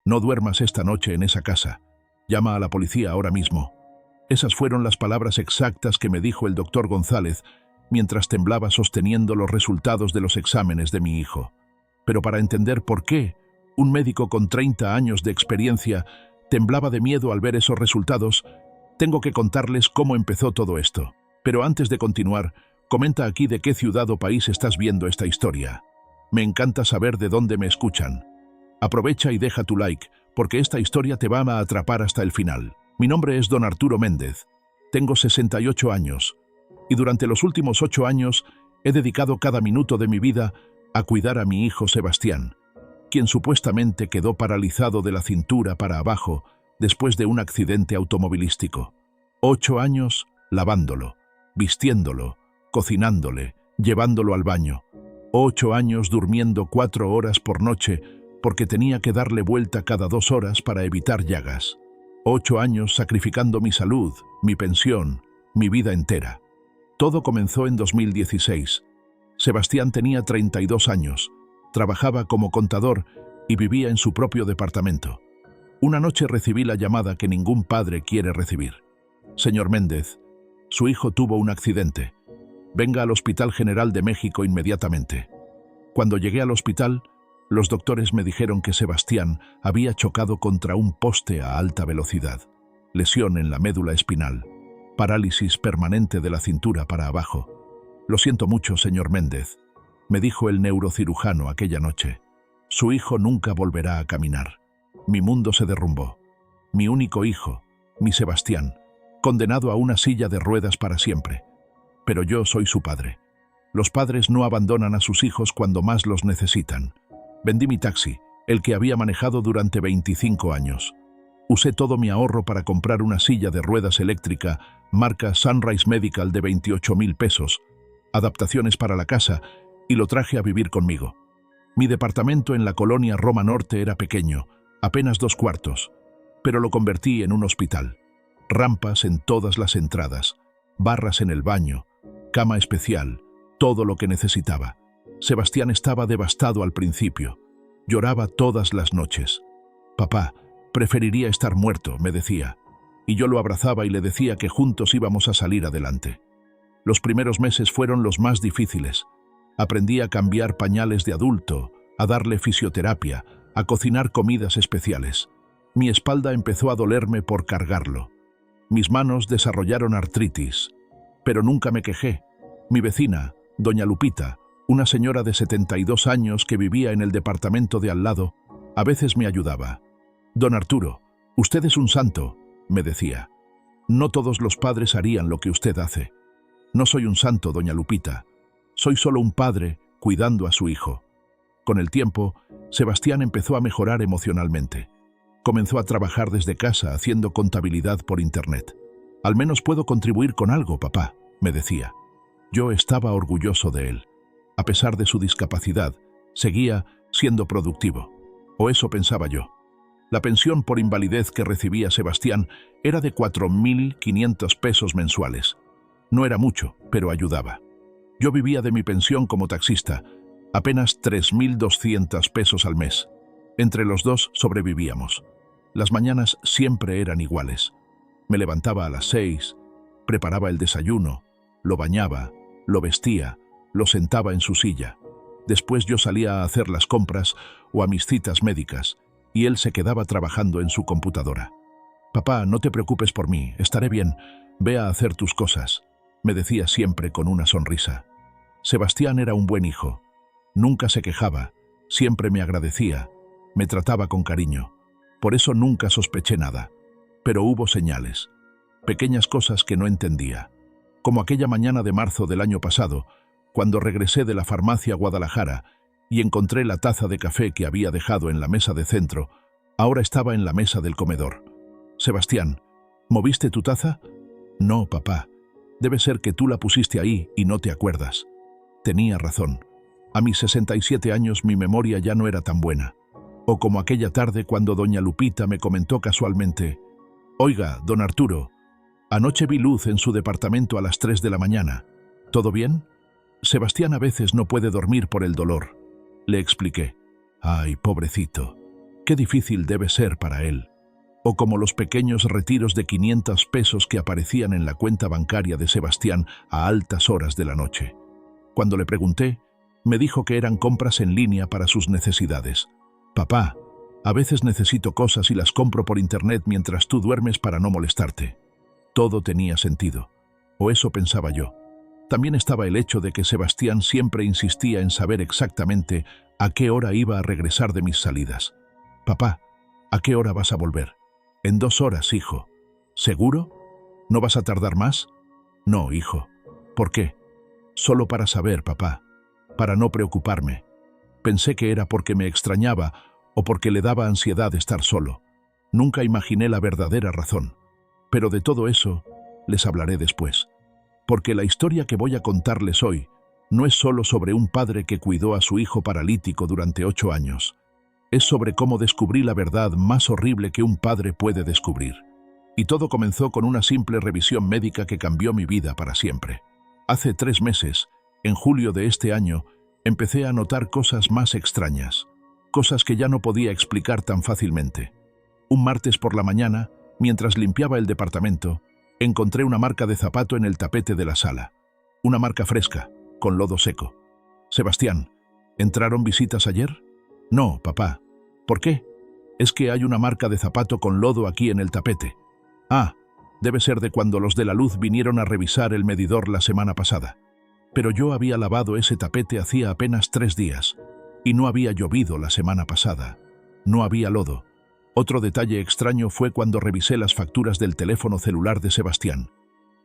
No duermas esta noche en esa casa. Llama a la policía ahora mismo. Esas fueron las palabras exactas que me dijo el doctor González mientras temblaba sosteniendo los resultados de los exámenes de mi hijo. Pero para entender por qué un médico con 30 años de experiencia temblaba de miedo al ver esos resultados, tengo que contarles cómo empezó todo esto. Pero antes de continuar, comenta aquí de qué ciudad o país estás viendo esta historia. Me encanta saber de dónde me escuchan. Aprovecha y deja tu like, porque esta historia te va a atrapar hasta el final. Mi nombre es don Arturo Méndez. Tengo 68 años. Y durante los últimos 8 años he dedicado cada minuto de mi vida a cuidar a mi hijo Sebastián, quien supuestamente quedó paralizado de la cintura para abajo después de un accidente automovilístico. 8 años lavándolo, vistiéndolo, cocinándole, llevándolo al baño. 8 años durmiendo 4 horas por noche porque tenía que darle vuelta cada 2 horas para evitar llagas. 8 años sacrificando mi salud, mi pensión, mi vida entera. Todo comenzó en 2016. Sebastián tenía 32 años, trabajaba como contador y vivía en su propio departamento. Una noche recibí la llamada que ningún padre quiere recibir. Señor Méndez, su hijo tuvo un accidente. Venga al Hospital General de México inmediatamente. Cuando llegué al hospital, los doctores me dijeron que Sebastián había chocado contra un poste a alta velocidad, lesión en la médula espinal, parálisis permanente de la cintura para abajo. Lo siento mucho, señor Méndez, me dijo el neurocirujano aquella noche. Su hijo nunca volverá a caminar. Mi mundo se derrumbó. Mi único hijo, mi Sebastián, condenado a una silla de ruedas para siempre. Pero yo soy su padre. Los padres no abandonan a sus hijos cuando más los necesitan. Vendí mi taxi, el que había manejado durante 25 años. Usé todo mi ahorro para comprar una silla de ruedas eléctrica marca Sunrise Medical de 28,000 pesos, adaptaciones para la casa, y lo traje a vivir conmigo. Mi departamento en la colonia Roma Norte era pequeño, apenas 2 cuartos, pero lo convertí en un hospital. Rampas en todas las entradas, barras en el baño, cama especial, todo lo que necesitaba. Sebastián estaba devastado al principio. Lloraba todas las noches. Papá, preferiría estar muerto, me decía. Y yo lo abrazaba y le decía que juntos íbamos a salir adelante. Los primeros meses fueron los más difíciles. Aprendí a cambiar pañales de adulto, a darle fisioterapia, a cocinar comidas especiales. Mi espalda empezó a dolerme por cargarlo. Mis manos desarrollaron artritis. Pero nunca me quejé. Mi vecina, doña Lupita, una señora de 72 años que vivía en el departamento de al lado, a veces me ayudaba. Don Arturo, usted es un santo, me decía. No todos los padres harían lo que usted hace. No soy un santo, doña Lupita. Soy solo un padre cuidando a su hijo. Con el tiempo, Sebastián empezó a mejorar emocionalmente. Comenzó a trabajar desde casa haciendo contabilidad por internet. Al menos puedo contribuir con algo, papá, me decía. Yo estaba orgulloso de él. A pesar de su discapacidad, seguía siendo productivo. O eso pensaba yo. La pensión por invalidez que recibía Sebastián era de 4,500 pesos mensuales. No era mucho, pero ayudaba. Yo vivía de mi pensión como taxista, apenas 3,200 pesos al mes. Entre los dos sobrevivíamos. Las mañanas siempre eran iguales. Me levantaba a las 6, preparaba el desayuno, lo bañaba, lo vestía, lo sentaba en su silla. Después yo salía a hacer las compras o a mis citas médicas, y él se quedaba trabajando en su computadora. Papá, no te preocupes por mí, estaré bien, ve a hacer tus cosas, me decía siempre con una sonrisa. Sebastián era un buen hijo. Nunca se quejaba, siempre me agradecía, me trataba con cariño. Por eso nunca sospeché nada. Pero hubo señales, pequeñas cosas que no entendía. Como aquella mañana de marzo del año pasado, cuando regresé de la farmacia a Guadalajara y encontré la taza de café que había dejado en la mesa de centro, ahora estaba en la mesa del comedor. Sebastián, ¿moviste tu taza? No, papá. Debe ser que tú la pusiste ahí y no te acuerdas. Tenía razón. A mis 67 años mi memoria ya no era tan buena. O como aquella tarde cuando doña Lupita me comentó casualmente: «Oiga, don Arturo, anoche vi luz en su departamento a las 3 de la mañana. ¿Todo bien?» Sebastián a veces no puede dormir por el dolor. Le expliqué. «Ay, pobrecito. Qué difícil debe ser para él. O como los pequeños retiros de 500 pesos que aparecían en la cuenta bancaria de Sebastián a altas horas de la noche. Cuando le pregunté, me dijo que eran compras en línea para sus necesidades. Papá, a veces necesito cosas y las compro por internet mientras tú duermes para no molestarte. Todo tenía sentido. O eso pensaba yo. También estaba el hecho de que Sebastián siempre insistía en saber exactamente a qué hora iba a regresar de mis salidas. Papá, ¿a qué hora vas a volver? En 2 horas, hijo. ¿Seguro? ¿No vas a tardar más? No, hijo. ¿Por qué? Solo para saber, papá. Para no preocuparme. Pensé que era porque me extrañaba o porque le daba ansiedad estar solo. Nunca imaginé la verdadera razón. Pero de todo eso les hablaré después. Porque la historia que voy a contarles hoy no es solo sobre un padre que cuidó a su hijo paralítico durante 8 años. Es sobre cómo descubrí la verdad más horrible que un padre puede descubrir. Y todo comenzó con una simple revisión médica que cambió mi vida para siempre. Hace 3 meses, en julio de este año, empecé a notar cosas más extrañas. Cosas que ya no podía explicar tan fácilmente. Un martes por la mañana, mientras limpiaba el departamento, encontré una marca de zapato en el tapete de la sala. Una marca fresca, con lodo seco. Sebastián, ¿entraron visitas ayer? No, papá. ¿Por qué? Es que hay una marca de zapato con lodo aquí en el tapete. Ah, debe ser de cuando los de la luz vinieron a revisar el medidor la semana pasada. Pero yo había lavado ese tapete hacía apenas 3 días. Y no había llovido la semana pasada. No había lodo. Otro detalle extraño fue cuando revisé las facturas del teléfono celular de Sebastián.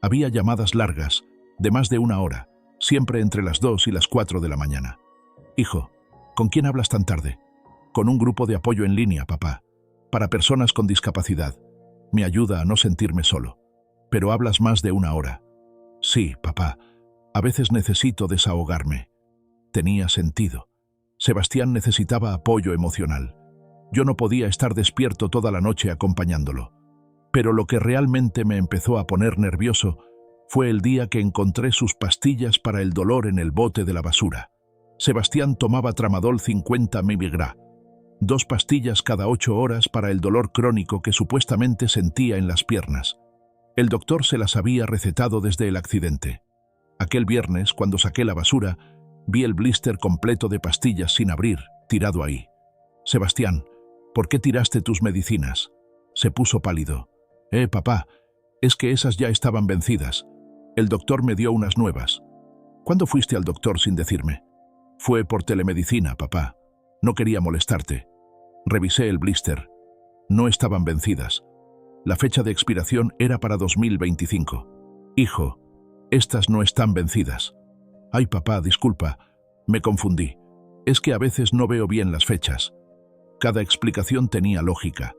Había llamadas largas, de más de 1 hora, siempre entre las 2 y las 4 de la mañana. Hijo, ¿con quién hablas tan tarde? Con un grupo de apoyo en línea, papá. Para personas con discapacidad. Me ayuda a no sentirme solo. Pero hablas más de 1 hora. Sí, papá. A veces necesito desahogarme. Tenía sentido. Sebastián necesitaba apoyo emocional. Yo no podía estar despierto toda la noche acompañándolo. Pero lo que realmente me empezó a poner nervioso fue el día que encontré sus pastillas para el dolor en el bote de la basura. Sebastián tomaba Tramadol 50 mg, 2 pastillas cada 8 horas para el dolor crónico que supuestamente sentía en las piernas. El doctor se las había recetado desde el accidente. Aquel viernes, cuando saqué la basura, vi el blister completo de pastillas sin abrir, tirado ahí. Sebastián, ¿por qué tiraste tus medicinas? Se puso pálido. Papá, es que esas ya estaban vencidas. El doctor me dio unas nuevas. ¿Cuándo fuiste al doctor sin decirme? Fue por telemedicina, papá. No quería molestarte. Revisé el blister. No estaban vencidas. La fecha de expiración era para 2025. Hijo, estas no están vencidas. Ay, papá, disculpa. Me confundí. Es que a veces no veo bien las fechas. Cada explicación tenía lógica.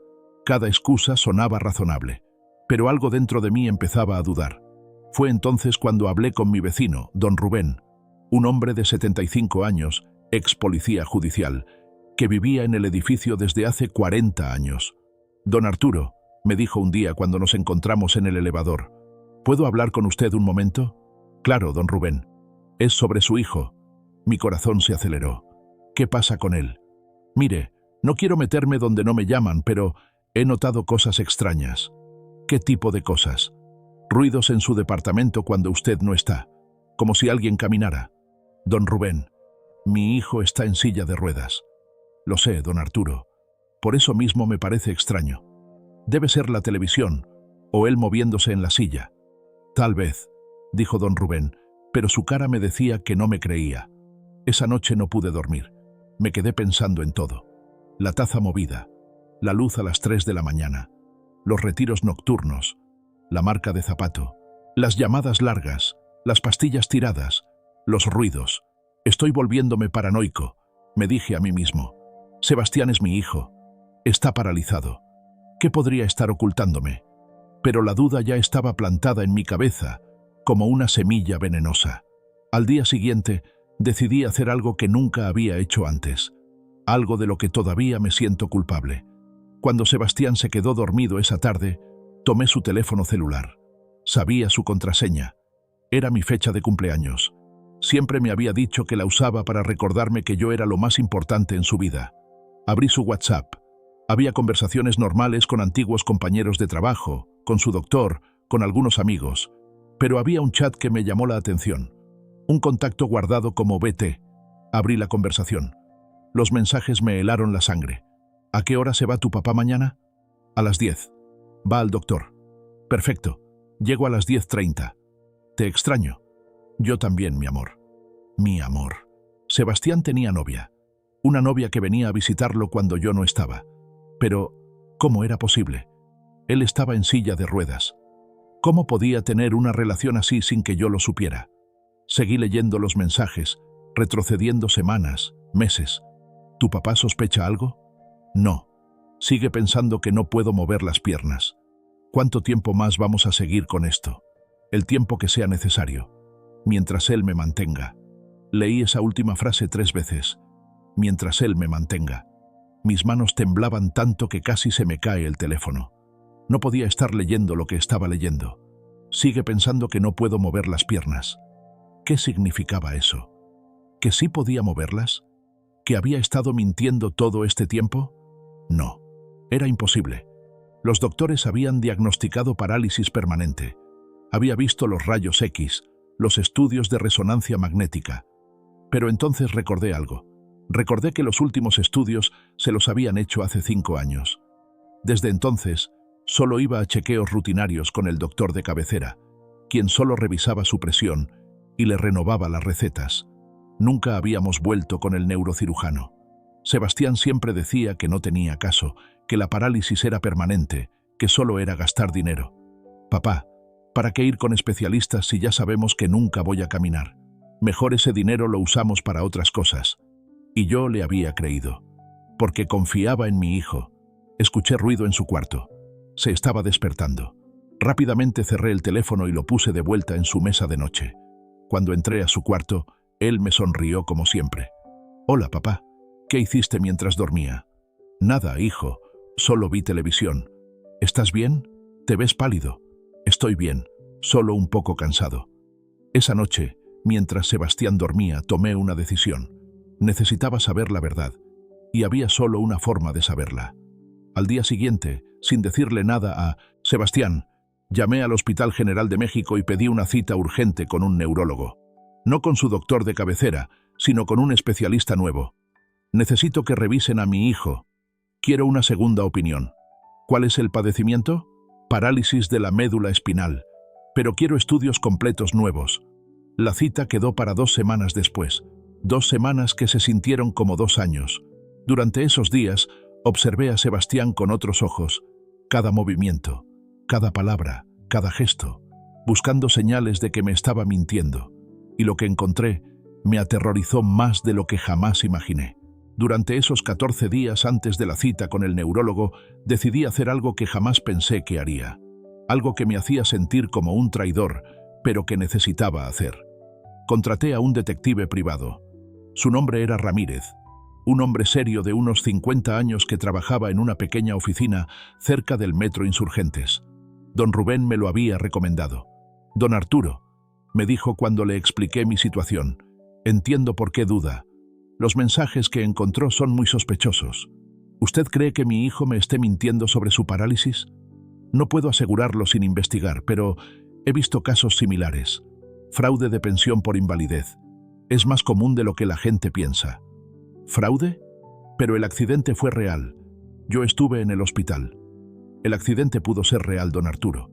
Cada excusa sonaba razonable. Pero algo dentro de mí empezaba a dudar. Fue entonces cuando hablé con mi vecino, don Rubén, un hombre de 75 años, ex policía judicial, que vivía en el edificio desde hace 40 años. Don Arturo, me dijo un día cuando nos encontramos en el elevador, ¿puedo hablar con usted un momento? Claro, don Rubén. Es sobre su hijo. Mi corazón se aceleró. ¿Qué pasa con él? Mire, no quiero meterme donde no me llaman, pero he notado cosas extrañas. ¿Qué tipo de cosas? Ruidos en su departamento cuando usted no está, como si alguien caminara. Don Rubén, mi hijo está en silla de ruedas. Lo sé, don Arturo. Por eso mismo me parece extraño. Debe ser la televisión, o él moviéndose en la silla. Tal vez, dijo don Rubén, pero su cara me decía que no me creía. Esa noche no pude dormir. Me quedé pensando en todo. La taza movida, la luz a las 3 de la mañana, los retiros nocturnos, la marca de zapato, las llamadas largas, las pastillas tiradas, los ruidos. Estoy volviéndome paranoico, me dije a mí mismo. Sebastián es mi hijo. Está paralizado. ¿Qué podría estar ocultándome? Pero la duda ya estaba plantada en mi cabeza, como una semilla venenosa. Al día siguiente, decidí hacer algo que nunca había hecho antes. Algo de lo que todavía me siento culpable. Cuando Sebastián se quedó dormido esa tarde, tomé su teléfono celular. Sabía su contraseña. Era mi fecha de cumpleaños. Siempre me había dicho que la usaba para recordarme que yo era lo más importante en su vida. Abrí su WhatsApp. Había conversaciones normales con antiguos compañeros de trabajo, con su doctor, con algunos amigos, pero había un chat que me llamó la atención. Un contacto guardado como BT. Abrí la conversación. Los mensajes me helaron la sangre. ¿A qué hora se va tu papá mañana? A las 10. Va al doctor. Perfecto. Llego a las 10:30. Te extraño. Yo también, mi amor. Mi amor. Sebastián tenía novia. Una novia que venía a visitarlo cuando yo no estaba. Pero, ¿cómo era posible? Él estaba en silla de ruedas. ¿Cómo podía tener una relación así sin que yo lo supiera? Seguí leyendo los mensajes, retrocediendo semanas, meses. ¿Tu papá sospecha algo? No. Sigue pensando que no puedo mover las piernas. ¿Cuánto tiempo más vamos a seguir con esto? El tiempo que sea necesario. Mientras él me mantenga. Leí esa última frase 3 veces. Mientras él me mantenga. Mis manos temblaban tanto que casi se me cae el teléfono. No podía estar leyendo lo que estaba leyendo. Sigue pensando que no puedo mover las piernas. ¿Qué significaba eso? ¿Que sí podía moverlas? ¿Que había estado mintiendo todo este tiempo? No. Era imposible. Los doctores habían diagnosticado parálisis permanente. Había visto los rayos X, los estudios de resonancia magnética. Pero entonces recordé algo. Recordé que los últimos estudios se los habían hecho hace 5 años. Desde entonces, solo iba a chequeos rutinarios con el doctor de cabecera, quien solo revisaba su presión y le renovaba las recetas. Nunca habíamos vuelto con el neurocirujano. Sebastián siempre decía que no tenía caso, que la parálisis era permanente, que solo era gastar dinero. Papá, ¿para qué ir con especialistas si ya sabemos que nunca voy a caminar? Mejor ese dinero lo usamos para otras cosas. Y yo le había creído, porque confiaba en mi hijo. Escuché ruido en su cuarto. Se estaba despertando. Rápidamente cerré el teléfono y lo puse de vuelta en su mesa de noche. Cuando entré a su cuarto, él me sonrió como siempre. «Hola, papá. ¿Qué hiciste mientras dormía?» «Nada, hijo. Solo vi televisión». «¿Estás bien? Te ves pálido». «Estoy bien, solo un poco cansado». Esa noche, mientras Sebastián dormía, tomé una decisión. Necesitaba saber la verdad, y había solo una forma de saberla. Al día siguiente, sin decirle nada a Sebastián, llamé al Hospital General de México y pedí una cita urgente con un neurólogo. No con su doctor de cabecera, sino con un especialista nuevo. Necesito que revisen a mi hijo. Quiero una segunda opinión. ¿Cuál es el padecimiento? Parálisis de la médula espinal. Pero quiero estudios completos nuevos. La cita quedó para 2 semanas después. 2 semanas que se sintieron como 2 años. Durante esos días, observé a Sebastián con otros ojos. Cada movimiento, cada palabra, cada gesto, buscando señales de que me estaba mintiendo. Y lo que encontré me aterrorizó más de lo que jamás imaginé. Durante esos 14 días antes de la cita con el neurólogo, decidí hacer algo que jamás pensé que haría. Algo que me hacía sentir como un traidor, pero que necesitaba hacer. Contraté a un detective privado. Su nombre era Ramírez, un hombre serio de unos 50 años que trabajaba en una pequeña oficina cerca del Metro Insurgentes. Don Rubén me lo había recomendado. «Don Arturo», me dijo cuando le expliqué mi situación, «entiendo por qué duda. Los mensajes que encontró son muy sospechosos. ¿Usted cree que mi hijo me esté mintiendo sobre su parálisis? No puedo asegurarlo sin investigar, pero he visto casos similares. Fraude de pensión por invalidez. Es más común de lo que la gente piensa». ¿Fraude? Pero el accidente fue real. Yo estuve en el hospital. El accidente pudo ser real, don Arturo,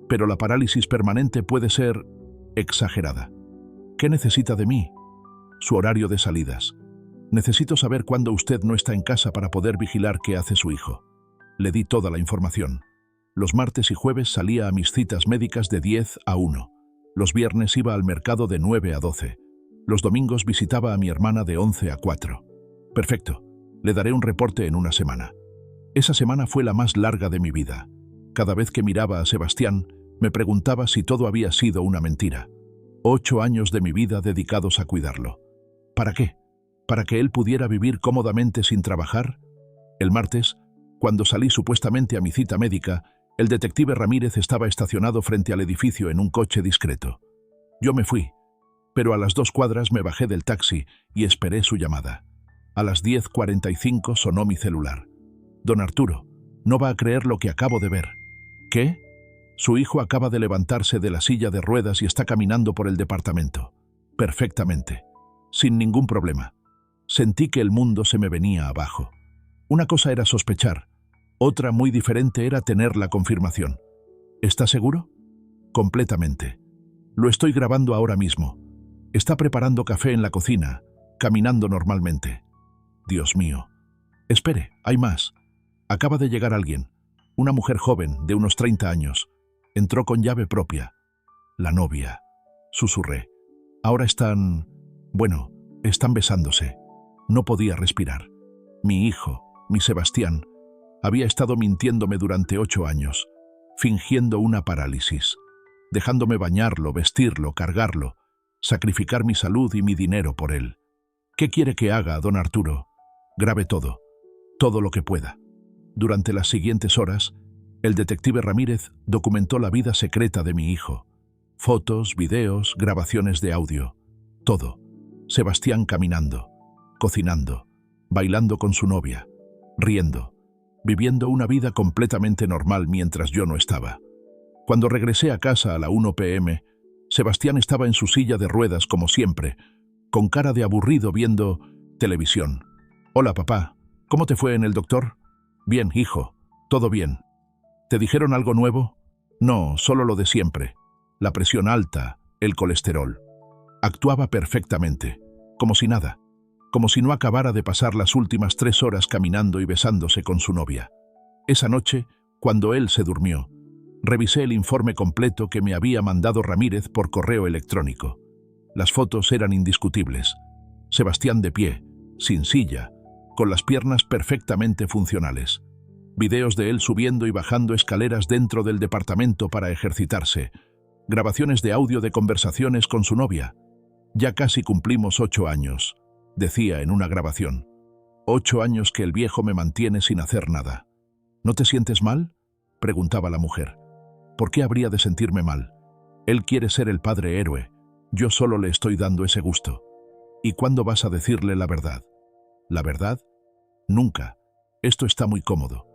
pero la parálisis permanente puede ser exagerada. ¿Qué necesita de mí? Su horario de salidas. Necesito saber cuándo usted no está en casa para poder vigilar qué hace su hijo. Le di toda la información. Los martes y jueves salía a mis citas médicas de 10 a 1. Los viernes iba al mercado de 9 a 12. Los domingos visitaba a mi hermana de 11 a 4. Perfecto. Le daré un reporte en una semana. Esa semana fue la más larga de mi vida. Cada vez que miraba a Sebastián, me preguntaba si todo había sido una mentira. 8 años de mi vida dedicados a cuidarlo. ¿Para qué? ¿Para que él pudiera vivir cómodamente sin trabajar? El martes, cuando salí supuestamente a mi cita médica, el detective Ramírez estaba estacionado frente al edificio en un coche discreto. Yo me fui, pero a las 2 cuadras me bajé del taxi y esperé su llamada. A las 10:45 sonó mi celular. Don Arturo, no va a creer lo que acabo de ver. ¿Qué? Su hijo acaba de levantarse de la silla de ruedas y está caminando por el departamento. Perfectamente. Sin ningún problema. Sentí que el mundo se me venía abajo. Una cosa era sospechar. Otra muy diferente era tener la confirmación. ¿Está seguro? Completamente. Lo estoy grabando ahora mismo. Está preparando café en la cocina, caminando normalmente. Dios mío. Espere, hay más. Acaba de llegar alguien. Una mujer joven, de unos 30 años. Entró con llave propia. La novia. Susurré. Ahora están... Bueno, están besándose. No podía respirar. Mi hijo, mi Sebastián, había estado mintiéndome durante 8 años, fingiendo una parálisis, dejándome bañarlo, vestirlo, cargarlo, sacrificar mi salud y mi dinero por él. ¿Qué quiere que haga, don Arturo? Grabe todo lo que pueda. Durante las siguientes horas, el detective Ramírez documentó la vida secreta de mi hijo. Fotos, videos, grabaciones de audio. Todo. Sebastián caminando, cocinando, bailando con su novia, riendo, viviendo una vida completamente normal mientras yo no estaba. Cuando regresé a casa a la 1 p.m., Sebastián estaba en su silla de ruedas como siempre, con cara de aburrido viendo televisión. «Hola, papá. ¿Cómo te fue en el doctor?» «Bien, hijo. Todo bien». «¿Te dijeron algo nuevo?» «No, solo lo de siempre. La presión alta, el colesterol». Actuaba perfectamente, como si nada, como si no acabara de pasar las últimas 3 horas caminando y besándose con su novia. Esa noche, cuando él se durmió, revisé el informe completo que me había mandado Ramírez por correo electrónico. Las fotos eran indiscutibles. Sebastián de pie, sin silla, con las piernas perfectamente funcionales. Videos de él subiendo y bajando escaleras dentro del departamento para ejercitarse. Grabaciones de audio de conversaciones con su novia. «Ya casi cumplimos 8 años», decía en una grabación. 8 años que el viejo me mantiene sin hacer nada. «¿No te sientes mal?», preguntaba la mujer. «¿Por qué habría de sentirme mal? Él quiere ser el padre héroe. Yo solo le estoy dando ese gusto. ¿Y cuándo vas a decirle la verdad?» «¿La verdad? Nunca. Esto está muy cómodo.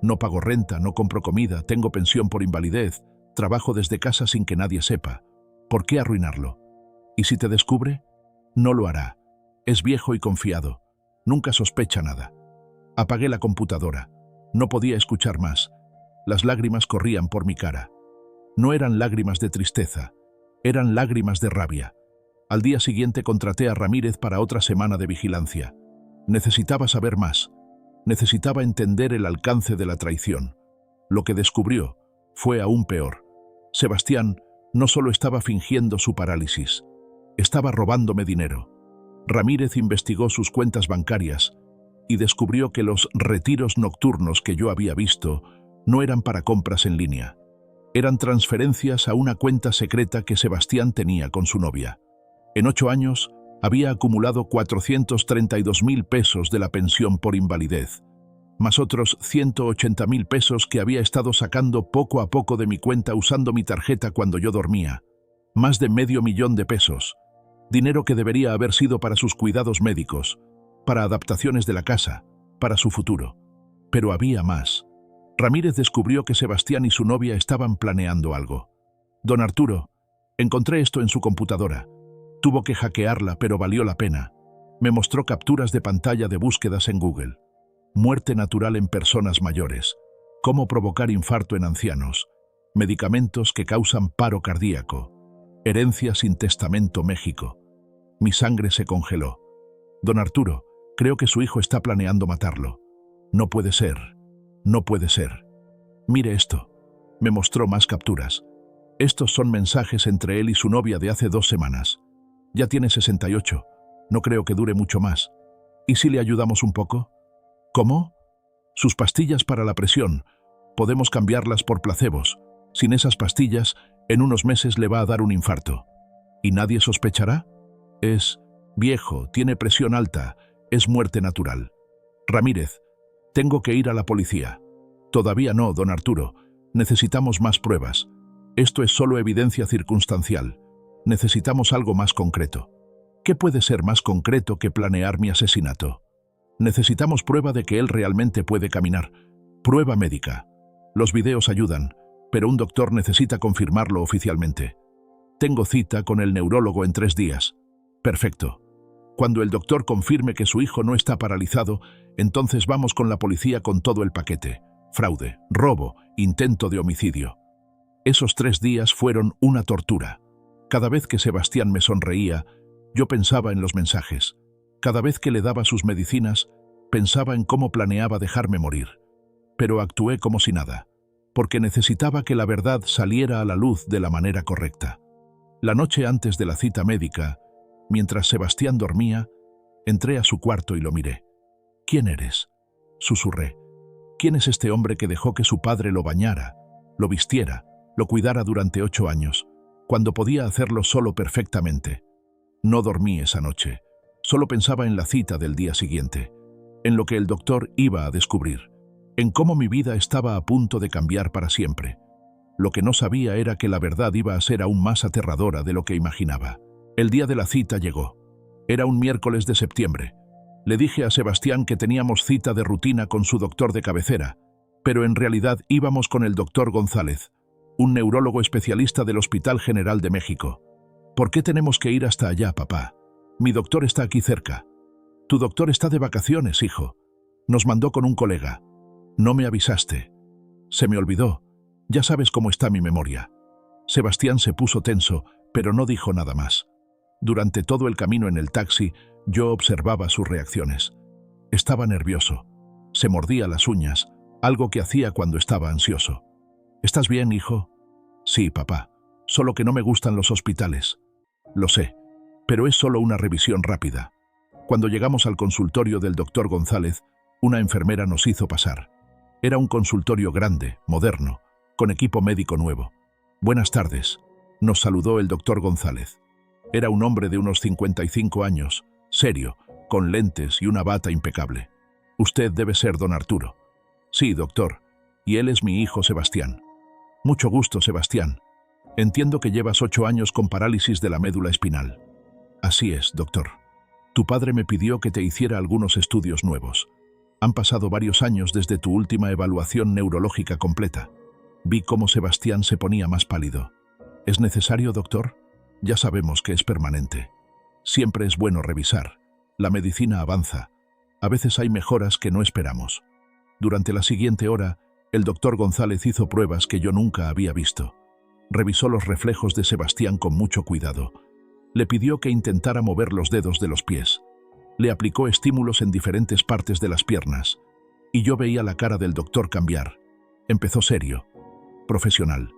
No pago renta, no compro comida, tengo pensión por invalidez, trabajo desde casa sin que nadie sepa. ¿Por qué arruinarlo? ¿Y si te descubre? No lo hará. Es viejo y confiado. Nunca sospecha nada». Apagué la computadora. No podía escuchar más. Las lágrimas corrían por mi cara. No eran lágrimas de tristeza, eran lágrimas de rabia. Al día siguiente contraté a Ramírez para otra semana de vigilancia. Necesitaba saber más. Necesitaba entender el alcance de la traición. Lo que descubrió fue aún peor. Sebastián no solo estaba fingiendo su parálisis, estaba robándome dinero. Ramírez investigó sus cuentas bancarias y descubrió que los retiros nocturnos que yo había visto no eran para compras en línea. Eran transferencias a una cuenta secreta que Sebastián tenía con su novia. En 8 años había acumulado 432.000 pesos de la pensión por invalidez, más otros 180.000 pesos que había estado sacando poco a poco de mi cuenta usando mi tarjeta cuando yo dormía. Más de $500.000 de pesos. Dinero que debería haber sido para sus cuidados médicos, para adaptaciones de la casa, para su futuro. Pero había más. Ramírez descubrió que Sebastián y su novia estaban planeando algo. «Don Arturo, encontré esto en su computadora. Tuvo que hackearla, pero valió la pena». Me mostró capturas de pantalla de búsquedas en Google. Muerte natural en personas mayores. Cómo provocar infarto en ancianos. Medicamentos que causan paro cardíaco. Herencia sin testamento México. Mi sangre se congeló. «Don Arturo, creo que su hijo está planeando matarlo. No puede ser. No puede ser. Mire esto». Me mostró más capturas. Estos son mensajes entre él y su novia de hace 2 semanas. Ya tiene 68. No creo que dure mucho más. ¿Y si le ayudamos un poco? ¿Cómo? Sus pastillas para la presión. Podemos cambiarlas por placebos. Sin esas pastillas, en unos meses le va a dar un infarto. ¿Y nadie sospechará? Es viejo, tiene presión alta, es muerte natural. Ramírez, tengo que ir a la policía. Todavía no, don Arturo. Necesitamos más pruebas. Esto es solo evidencia circunstancial. Necesitamos algo más concreto. ¿Qué puede ser más concreto que planear mi asesinato? Necesitamos prueba de que él realmente puede caminar. Prueba médica. Los videos ayudan, pero un doctor necesita confirmarlo oficialmente. Tengo cita con el neurólogo en 3 días. Perfecto. Cuando el doctor confirme que su hijo no está paralizado, entonces vamos con la policía con todo el paquete. Fraude, robo, intento de homicidio. Esos 3 días fueron una tortura. Cada vez que Sebastián me sonreía, yo pensaba en los mensajes. Cada vez que le daba sus medicinas, pensaba en cómo planeaba dejarme morir. Pero actué como si nada, porque necesitaba que la verdad saliera a la luz de la manera correcta. La noche antes de la cita médica, mientras Sebastián dormía, entré a su cuarto y lo miré. «¿Quién eres?», susurré. «¿Quién es este hombre que dejó que su padre lo bañara, lo vistiera, lo cuidara durante 8 años, cuando podía hacerlo solo perfectamente?» No dormí esa noche. Solo pensaba en la cita del día siguiente, en lo que el doctor iba a descubrir, en cómo mi vida estaba a punto de cambiar para siempre. Lo que no sabía era que la verdad iba a ser aún más aterradora de lo que imaginaba. El día de la cita llegó. Era un miércoles de septiembre. Le dije a Sebastián que teníamos cita de rutina con su doctor de cabecera, pero en realidad íbamos con el doctor González, un neurólogo especialista del Hospital General de México. «¿Por qué tenemos que ir hasta allá, papá? Mi doctor está aquí cerca». «Tu doctor está de vacaciones, hijo. Nos mandó con un colega. No me avisaste». «Se me olvidó. Ya sabes cómo está mi memoria». Sebastián se puso tenso, pero no dijo nada más. Durante todo el camino en el taxi, yo observaba sus reacciones. Estaba nervioso. Se mordía las uñas, algo que hacía cuando estaba ansioso. «¿Estás bien, hijo?» «Sí, papá. Solo que no me gustan los hospitales». «Lo sé, pero es solo una revisión rápida». Cuando llegamos al consultorio del doctor González, una enfermera nos hizo pasar. Era un consultorio grande, moderno, con equipo médico nuevo. «Buenas tardes», nos saludó el doctor González. Era un hombre de unos 55 años, serio, con lentes y una bata impecable. «Usted debe ser don Arturo». «Sí, doctor, y él es mi hijo Sebastián». «Mucho gusto, Sebastián. Entiendo que llevas 8 años con parálisis de la médula espinal». «Así es, doctor. Tu padre me pidió que te hiciera algunos estudios nuevos. Han pasado varios años desde tu última evaluación neurológica completa». Vi cómo Sebastián se ponía más pálido. «¿Es necesario, doctor? Ya sabemos que es permanente. Siempre es bueno revisar. La medicina avanza. A veces hay mejoras que no esperamos». Durante la siguiente hora, el doctor González hizo pruebas que yo nunca había visto. Revisó los reflejos de Sebastián con mucho cuidado. Le pidió que intentara mover los dedos de los pies. Le aplicó estímulos en diferentes partes de las piernas. Y yo veía la cara del doctor cambiar. Empezó serio, profesional.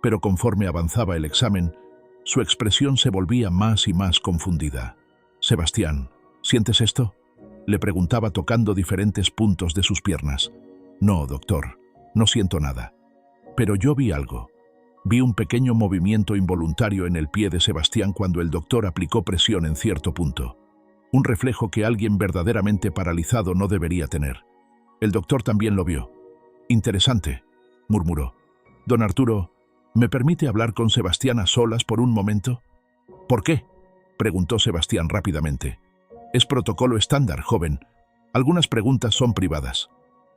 Pero conforme avanzaba el examen, su expresión se volvía más y más confundida. «Sebastián, ¿sientes esto?», le preguntaba tocando diferentes puntos de sus piernas. «No, doctor, no siento nada». Pero yo vi algo. Vi un pequeño movimiento involuntario en el pie de Sebastián cuando el doctor aplicó presión en cierto punto. Un reflejo que alguien verdaderamente paralizado no debería tener. El doctor también lo vio. «Interesante», murmuró. «Don Arturo, ¿me permite hablar con Sebastián a solas por un momento?» «¿Por qué?», preguntó Sebastián rápidamente. «Es protocolo estándar, joven. Algunas preguntas son privadas.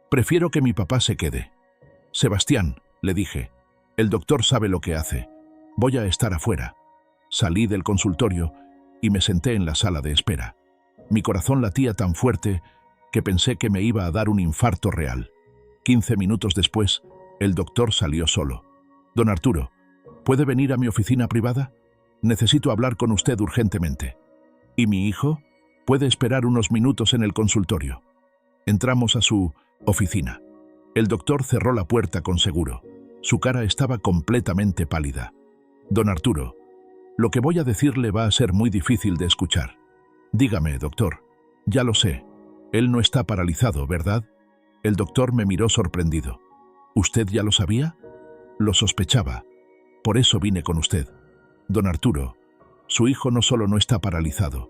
Prefiero que mi papá se quede». «Sebastián», le dije, «el doctor sabe lo que hace. Voy a estar afuera». Salí del consultorio y me senté en la sala de espera. Mi corazón latía tan fuerte que pensé que me iba a dar un infarto real. 15 minutos después, el doctor salió solo. «Don Arturo, ¿puede venir a mi oficina privada? Necesito hablar con usted urgentemente». «¿Y mi hijo? Puede esperar unos minutos en el consultorio». Entramos a su oficina. El doctor cerró la puerta con seguro. Su cara estaba completamente pálida. «Don Arturo, lo que voy a decirle va a ser muy difícil de escuchar». «Dígame, doctor». «Ya lo sé. Él no está paralizado, ¿verdad?». El doctor me miró sorprendido. «¿Usted ya lo sabía?». «Lo sospechaba. Por eso vine con usted». «Don Arturo, su hijo no solo no está paralizado.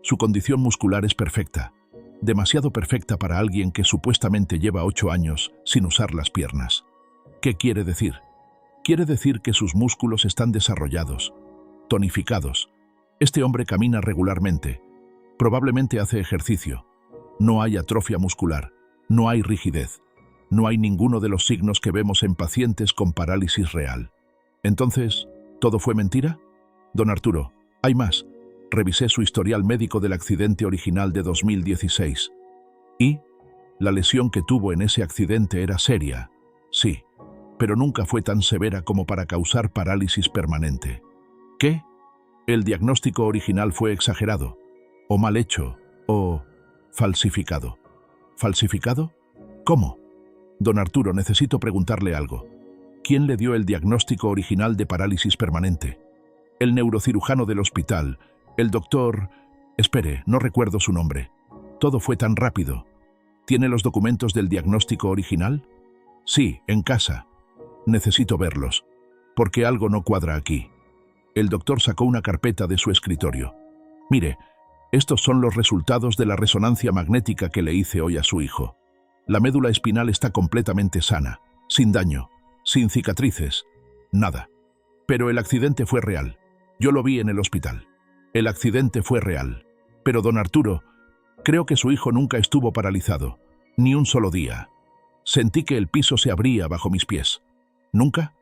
Su condición muscular es perfecta. Demasiado perfecta para alguien que supuestamente lleva 8 años sin usar las piernas». «¿Qué quiere decir?». «Quiere decir que sus músculos están desarrollados, tonificados. Este hombre camina regularmente. Probablemente hace ejercicio. No hay atrofia muscular, no hay rigidez, no hay ninguno de los signos que vemos en pacientes con parálisis real. Entonces, ¿todo fue mentira? Don Arturo, hay más. Revisé su historial médico del accidente original de 2016. ¿Y? La lesión que tuvo en ese accidente era seria, sí, pero nunca fue tan severa como para causar parálisis permanente. ¿Qué? El diagnóstico original fue exagerado, o mal hecho, o falsificado. ¿Falsificado? ¿Cómo? Don Arturo, necesito preguntarle algo. ¿Quién le dio el diagnóstico original de parálisis permanente? El neurocirujano del hospital, el doctor... Espere, no recuerdo su nombre. Todo fue tan rápido. ¿Tiene los documentos del diagnóstico original? Sí, en casa. Necesito verlos, porque algo no cuadra aquí. El doctor sacó una carpeta de su escritorio. Mire, estos son los resultados de la resonancia magnética que le hice hoy a su hijo. La médula espinal está completamente sana, sin daño, sin cicatrices, nada. Pero el accidente fue real. Yo lo vi en el hospital. El accidente fue real. Pero don Arturo, creo que su hijo nunca estuvo paralizado, ni un solo día. Sentí que el piso se abría bajo mis pies. ¿Nunca?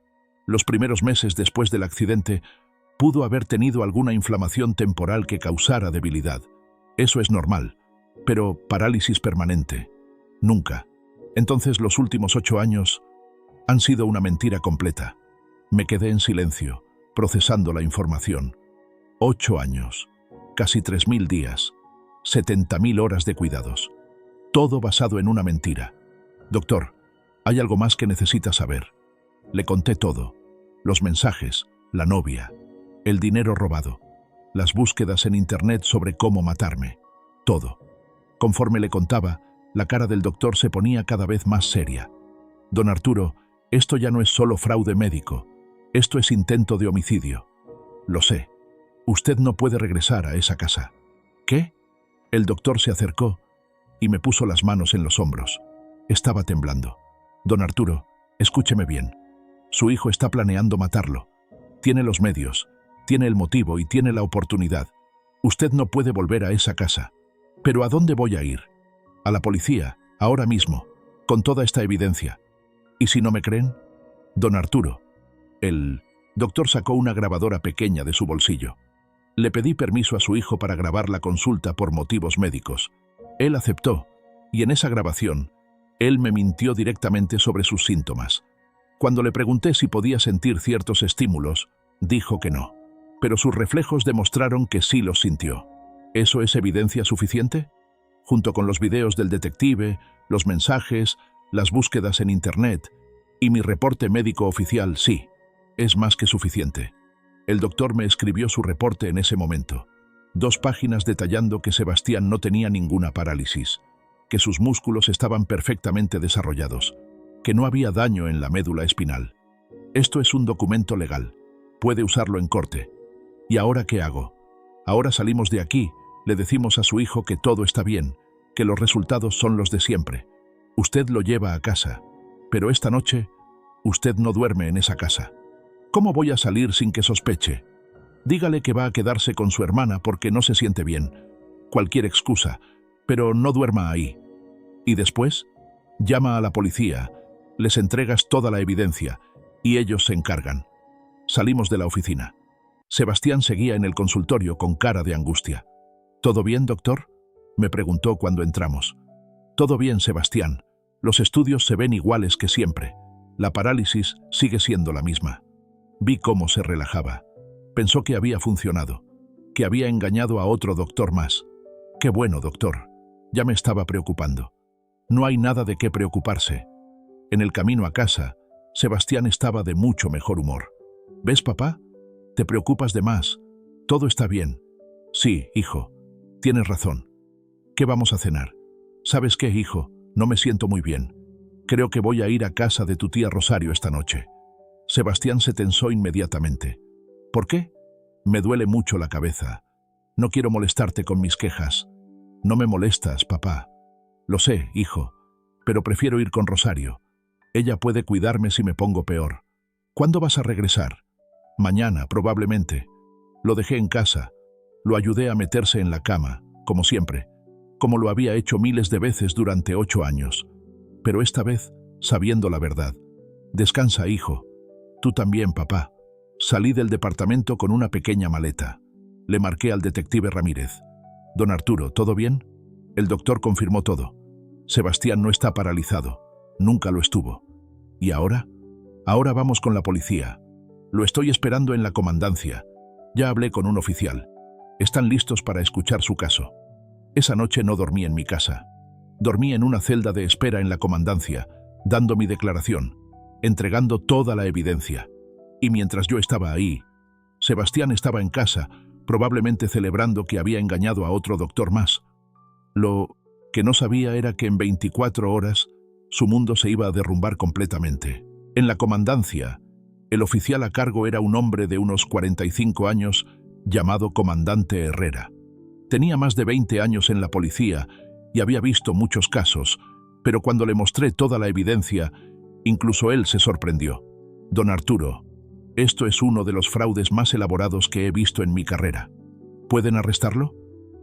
Los primeros meses después del accidente, pudo haber tenido alguna inflamación temporal que causara debilidad. Eso es normal. Pero parálisis permanente, nunca. Entonces los últimos 8 años han sido una mentira completa. Me quedé en silencio, procesando la información. 8 años, casi 3.000 días, 70.000 horas de cuidados. Todo basado en una mentira. Doctor, hay algo más que necesita saber. Le conté todo. Los mensajes, la novia, el dinero robado, las búsquedas en internet sobre cómo matarme. Todo. Conforme le contaba, la cara del doctor se ponía cada vez más seria. Don Arturo, esto ya no es solo fraude médico. Esto es intento de homicidio. Lo sé. Usted no puede regresar a esa casa. ¿Qué? El doctor se acercó y me puso las manos en los hombros. Estaba temblando. Don Arturo, escúcheme bien. Su hijo está planeando matarlo. Tiene los medios, tiene el motivo y tiene la oportunidad. Usted no puede volver a esa casa. ¿Pero a dónde voy a ir? A la policía, ahora mismo, con toda esta evidencia. ¿Y si no me creen? Don Arturo. El doctor sacó una grabadora pequeña de su bolsillo. Le pedí permiso a su hijo para grabar la consulta por motivos médicos. Él aceptó, y en esa grabación, él me mintió directamente sobre sus síntomas. Cuando le pregunté si podía sentir ciertos estímulos, dijo que no. Pero sus reflejos demostraron que sí los sintió. ¿Eso es evidencia suficiente? Junto con los videos del detective, los mensajes, las búsquedas en internet y mi reporte médico oficial, sí, es más que suficiente. El doctor me escribió su reporte en ese momento. 2 páginas detallando que Sebastián no tenía ninguna parálisis, que sus músculos estaban perfectamente desarrollados, que no había daño en la médula espinal. Esto es un documento legal. Puede usarlo en corte. ¿Y ahora qué hago? Ahora salimos de aquí, le decimos a su hijo que todo está bien, que los resultados son los de siempre. Usted lo lleva a casa, pero esta noche usted no duerme en esa casa. ¿Cómo voy a salir sin que sospeche? Dígale que va a quedarse con su hermana porque no se siente bien. Cualquier excusa, pero no duerma ahí. Y después, llama a la policía, les entregas toda la evidencia y ellos se encargan. Salimos de la oficina. Sebastián seguía en el consultorio con cara de angustia. ¿Todo bien, doctor?, me preguntó cuando entramos. Todo bien, Sebastián. Los estudios se ven iguales que siempre. La parálisis sigue siendo la misma. Vi cómo se relajaba. Pensó que había funcionado, que había engañado a otro doctor más. Qué bueno, doctor. Ya me estaba preocupando. No hay nada de qué preocuparse. En el camino a casa, Sebastián estaba de mucho mejor humor. ¿Ves, papá? Te preocupas de más. Todo está bien. Sí, hijo. Tienes razón. ¿Qué vamos a cenar? ¿Sabes qué, hijo? No me siento muy bien. Creo que voy a ir a casa de tu tía Rosario esta noche. Sebastián se tensó inmediatamente. ¿Por qué? Me duele mucho la cabeza. No quiero molestarte con mis quejas. No me molestas, papá. Lo sé, hijo, pero prefiero ir con Rosario. Ella puede cuidarme si me pongo peor. ¿Cuándo vas a regresar? Mañana, probablemente. Lo dejé en casa. Lo ayudé a meterse en la cama, como siempre. como lo había hecho miles de veces durante 8 años. Pero esta vez, sabiendo la verdad. Descansa, hijo. Tú también, papá. Salí del departamento con una pequeña maleta. Le marqué al detective Ramírez. Don Arturo, ¿todo bien? El doctor confirmó todo. Sebastián no está paralizado. Nunca lo estuvo. ¿Y ahora? Ahora vamos con la policía. Lo estoy esperando en la comandancia. Ya hablé con un oficial. Están listos para escuchar su caso. Esa noche no dormí en mi casa. Dormí en una celda de espera en la comandancia, dando mi declaración, entregando toda la evidencia. Y mientras yo estaba ahí, Sebastián estaba en casa, probablemente celebrando que había engañado a otro doctor más. Lo que no sabía era que en 24 horas su mundo se iba a derrumbar completamente. En la comandancia, el oficial a cargo era un hombre de unos 45 años llamado Comandante Herrera. Tenía más de 20 años en la policía y había visto muchos casos, pero cuando le mostré toda la evidencia, incluso él se sorprendió. Don Arturo, esto es uno de los fraudes más elaborados que he visto en mi carrera. ¿Pueden arrestarlo?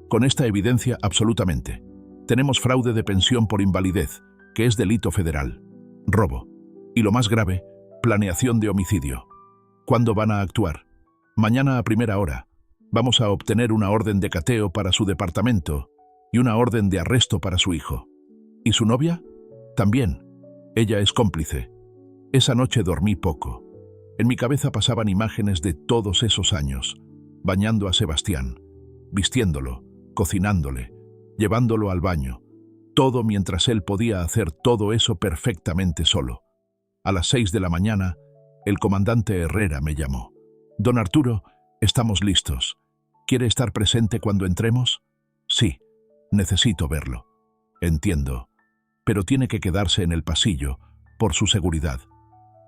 Con esta evidencia, absolutamente. Tenemos fraude de pensión por invalidez, que es delito federal. Robo. Y lo más grave, planeación de homicidio. ¿Cuándo van a actuar? Mañana a primera hora. Vamos a obtener una orden de cateo para su departamento y una orden de arresto para su hijo. ¿Y su novia? También. Ella es cómplice. Esa noche dormí poco. En mi cabeza pasaban imágenes de todos esos años, bañando a Sebastián, vistiéndolo, cocinándole, llevándolo al baño, todo mientras él podía hacer todo eso perfectamente solo. A las 6 de la mañana, el comandante Herrera me llamó. Don Arturo, estamos listos. ¿Quiere estar presente cuando entremos? Sí, necesito verlo. Entiendo, pero tiene que quedarse en el pasillo, por su seguridad.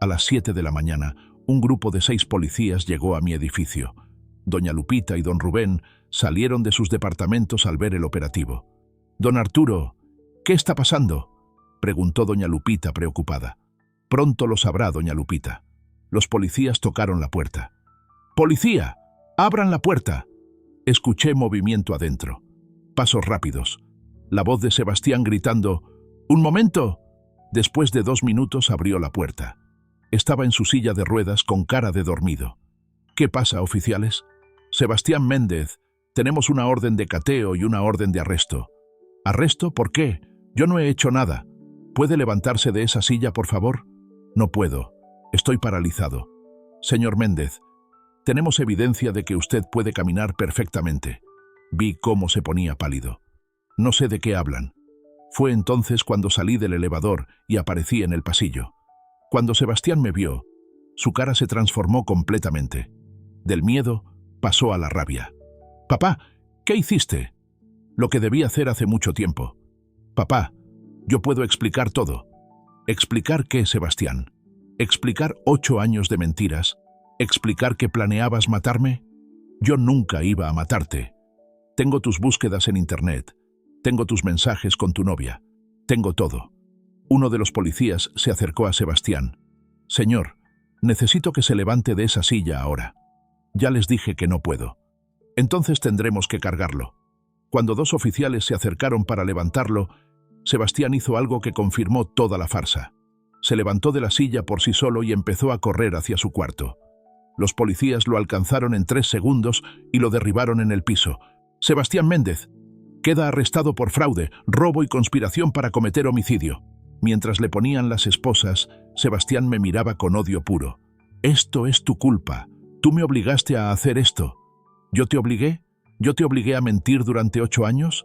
A las 7 de la mañana, un grupo de 6 policías llegó a mi edificio. Doña Lupita y don Rubén salieron de sus departamentos al ver el operativo. Don Arturo, ¿qué está pasando?, preguntó doña Lupita preocupada. Pronto lo sabrá, doña Lupita. Los policías tocaron la puerta. ¡Policía! ¡Abran la puerta! Escuché movimiento adentro. Pasos rápidos. La voz de Sebastián gritando, ¡un momento! Después de 2 minutos abrió la puerta. Estaba en su silla de ruedas con cara de dormido. ¿Qué pasa, oficiales? Sebastián Méndez, tenemos una orden de cateo y una orden de arresto. ¿Arresto? ¿Por qué? Yo no he hecho nada. ¿Puede levantarse de esa silla, por favor? No puedo. Estoy paralizado. Señor Méndez, tenemos evidencia de que usted puede caminar perfectamente. Vi cómo se ponía pálido. No sé de qué hablan. Fue entonces cuando salí del elevador y aparecí en el pasillo. Cuando Sebastián me vio, su cara se transformó completamente. Del miedo pasó a la rabia. «Papá, ¿qué hiciste?» «Lo que debí hacer hace mucho tiempo. Papá, yo puedo explicar todo». «¿Explicar qué, Sebastián? ¿Explicar 8 años de mentiras? ¿Explicar que planeabas matarme? Yo nunca iba a matarte. Tengo tus búsquedas en internet. Tengo tus mensajes con tu novia. Tengo todo». Uno de los policías se acercó a Sebastián. «Señor, necesito que se levante de esa silla ahora. Ya les dije que no puedo. Entonces tendremos que cargarlo». Cuando 2 oficiales se acercaron para levantarlo, Sebastián hizo algo que confirmó toda la farsa. Se levantó de la silla por sí solo y empezó a correr hacia su cuarto. Los policías lo alcanzaron en 3 segundos y lo derribaron en el piso. «Sebastián Méndez queda arrestado por fraude, robo y conspiración para cometer homicidio». Mientras le ponían las esposas, Sebastián me miraba con odio puro. «Esto es tu culpa. Tú me obligaste a hacer esto». «¿Yo te obligué? ¿Yo te obligué a mentir durante 8 años?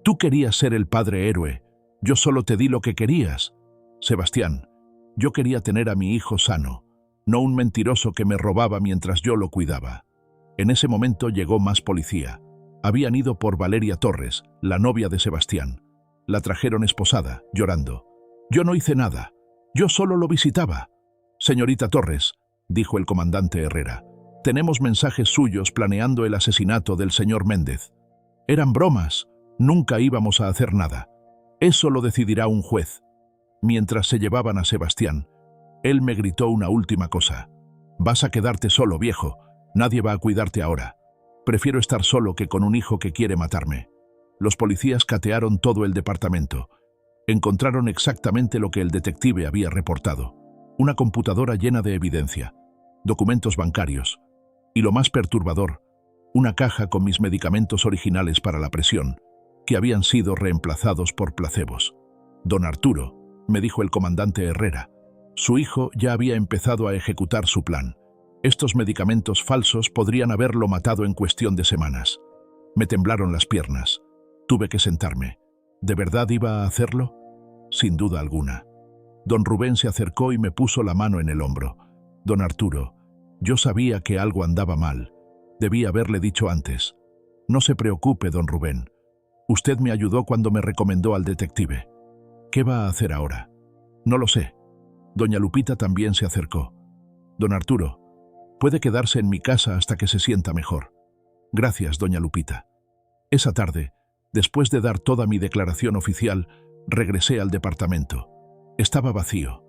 Tú querías ser el padre héroe. Yo solo te di lo que querías». «Sebastián, yo quería tener a mi hijo sano, no un mentiroso que me robaba mientras yo lo cuidaba». En ese momento llegó más policía. Habían ido por Valeria Torres, la novia de Sebastián. La trajeron esposada, llorando. «Yo no hice nada. Yo solo lo visitaba». «Señorita Torres», dijo el comandante Herrera, «tenemos mensajes suyos planeando el asesinato del señor Méndez. Eran bromas. Nunca íbamos a hacer nada. Eso lo decidirá un juez». Mientras se llevaban a Sebastián, él me gritó una última cosa. «Vas a quedarte solo, viejo. Nadie va a cuidarte ahora. Prefiero estar solo que con un hijo que quiere matarme». Los policías catearon todo el departamento. Encontraron exactamente lo que el detective había reportado. Una computadora llena de evidencia, documentos bancarios y, lo más perturbador, una caja con mis medicamentos originales para la presión, que habían sido reemplazados por placebos. Don Arturo, me dijo el comandante Herrera, su hijo ya había empezado a ejecutar su plan. Estos medicamentos falsos podrían haberlo matado en cuestión de semanas. Me temblaron las piernas. Tuve que sentarme. ¿De verdad iba a hacerlo? Sin duda alguna. Don Rubén se acercó y me puso la mano en el hombro. Don Arturo, yo sabía que algo andaba mal. Debí haberle dicho antes. No se preocupe, don Rubén. Usted me ayudó cuando me recomendó al detective. ¿Qué va a hacer ahora? No lo sé. Doña Lupita también se acercó. Don Arturo, puede quedarse en mi casa hasta que se sienta mejor. Gracias, doña Lupita. Esa tarde, después de dar toda mi declaración oficial, regresé al departamento. Estaba vacío.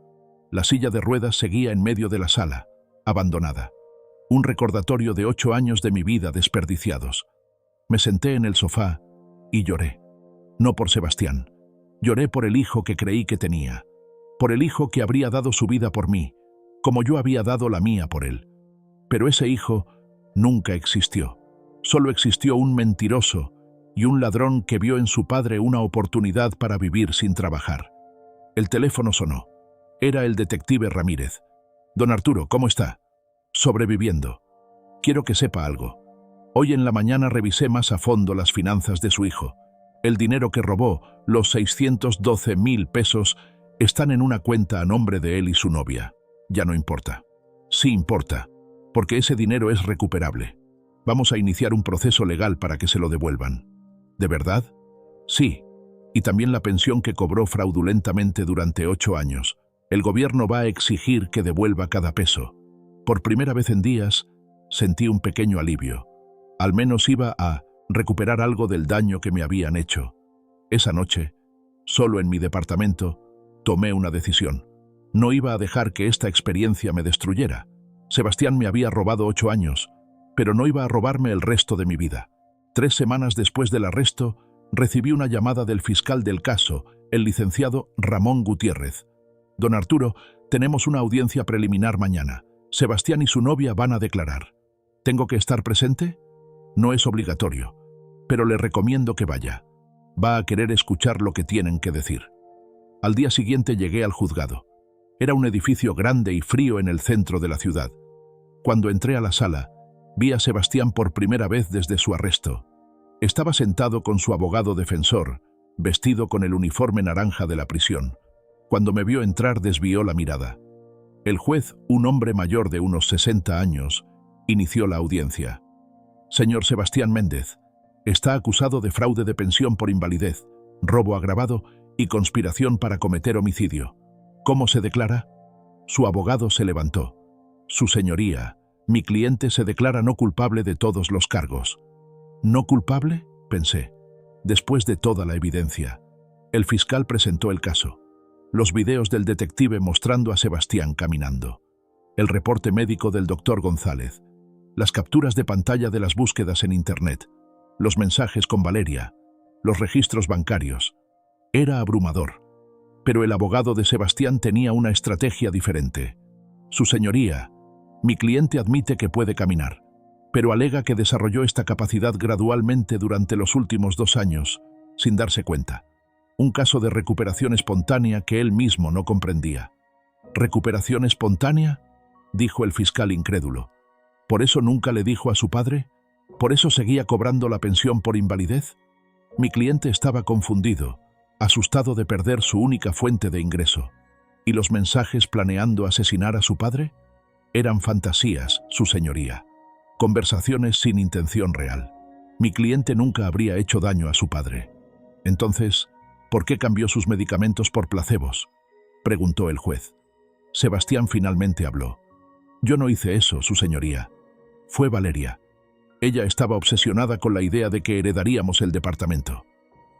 La silla de ruedas seguía en medio de la sala, abandonada. Un recordatorio de 8 años de mi vida desperdiciados. Me senté en el sofá y lloré. No por Sebastián. Lloré por el hijo que creí que tenía. Por el hijo que habría dado su vida por mí, como yo había dado la mía por él. Pero ese hijo nunca existió. Solo existió un mentiroso y un ladrón que vio en su padre una oportunidad para vivir sin trabajar. El teléfono sonó. Era el detective Ramírez. Don Arturo, ¿cómo está? Sobreviviendo. Quiero que sepa algo. Hoy en la mañana revisé más a fondo las finanzas de su hijo. El dinero que robó, los 612,000 pesos, están en una cuenta a nombre de él y su novia. Ya no importa. Sí importa, porque ese dinero es recuperable. Vamos a iniciar un proceso legal para que se lo devuelvan. ¿De verdad? Sí. Y también la pensión que cobró fraudulentamente durante 8 años. El gobierno va a exigir que devuelva cada peso. Por primera vez en días, sentí un pequeño alivio. Al menos iba a recuperar algo del daño que me habían hecho. Esa noche, solo en mi departamento, tomé una decisión. No iba a dejar que esta experiencia me destruyera. Sebastián me había robado 8 años, pero no iba a robarme el resto de mi vida. 3 semanas después del arresto, recibí una llamada del fiscal del caso, el licenciado Ramón Gutiérrez. Don Arturo, tenemos una audiencia preliminar mañana. Sebastián y su novia van a declarar. ¿Tengo que estar presente? No es obligatorio, pero le recomiendo que vaya. Va a querer escuchar lo que tienen que decir. Al día siguiente llegué al juzgado. Era un edificio grande y frío en el centro de la ciudad. Cuando entré a la sala, vi a Sebastián por primera vez desde su arresto. Estaba sentado con su abogado defensor, vestido con el uniforme naranja de la prisión. Cuando me vio entrar, desvió la mirada. El juez, un hombre mayor de unos 60 años, inició la audiencia. Señor Sebastián Méndez, está acusado de fraude de pensión por invalidez, robo agravado y conspiración para cometer homicidio. ¿Cómo se declara? Su abogado se levantó. Su señoría, mi cliente se declara no culpable de todos los cargos. ¿No culpable?, pensé. Después de toda la evidencia, el fiscal presentó el caso. Los videos del detective mostrando a Sebastián caminando. El reporte médico del doctor González. Las capturas de pantalla de las búsquedas en Internet. Los mensajes con Valeria. Los registros bancarios. Era abrumador. Pero el abogado de Sebastián tenía una estrategia diferente. Su señoría, mi cliente admite que puede caminar, pero alega que desarrolló esta capacidad gradualmente durante los últimos 2 años, sin darse cuenta. Un caso de recuperación espontánea que él mismo no comprendía. ¿Recuperación espontánea?, dijo el fiscal incrédulo. ¿Por eso nunca le dijo a su padre? ¿Por eso seguía cobrando la pensión por invalidez? Mi cliente estaba confundido, asustado de perder su única fuente de ingreso. ¿Y los mensajes planeando asesinar a su padre? Eran fantasías, su señoría. Conversaciones sin intención real. Mi cliente nunca habría hecho daño a su padre. Entonces, ¿por qué cambió sus medicamentos por placebos?, preguntó el juez. Sebastián finalmente habló. Yo no hice eso, su señoría. Fue Valeria. Ella estaba obsesionada con la idea de que heredaríamos el departamento.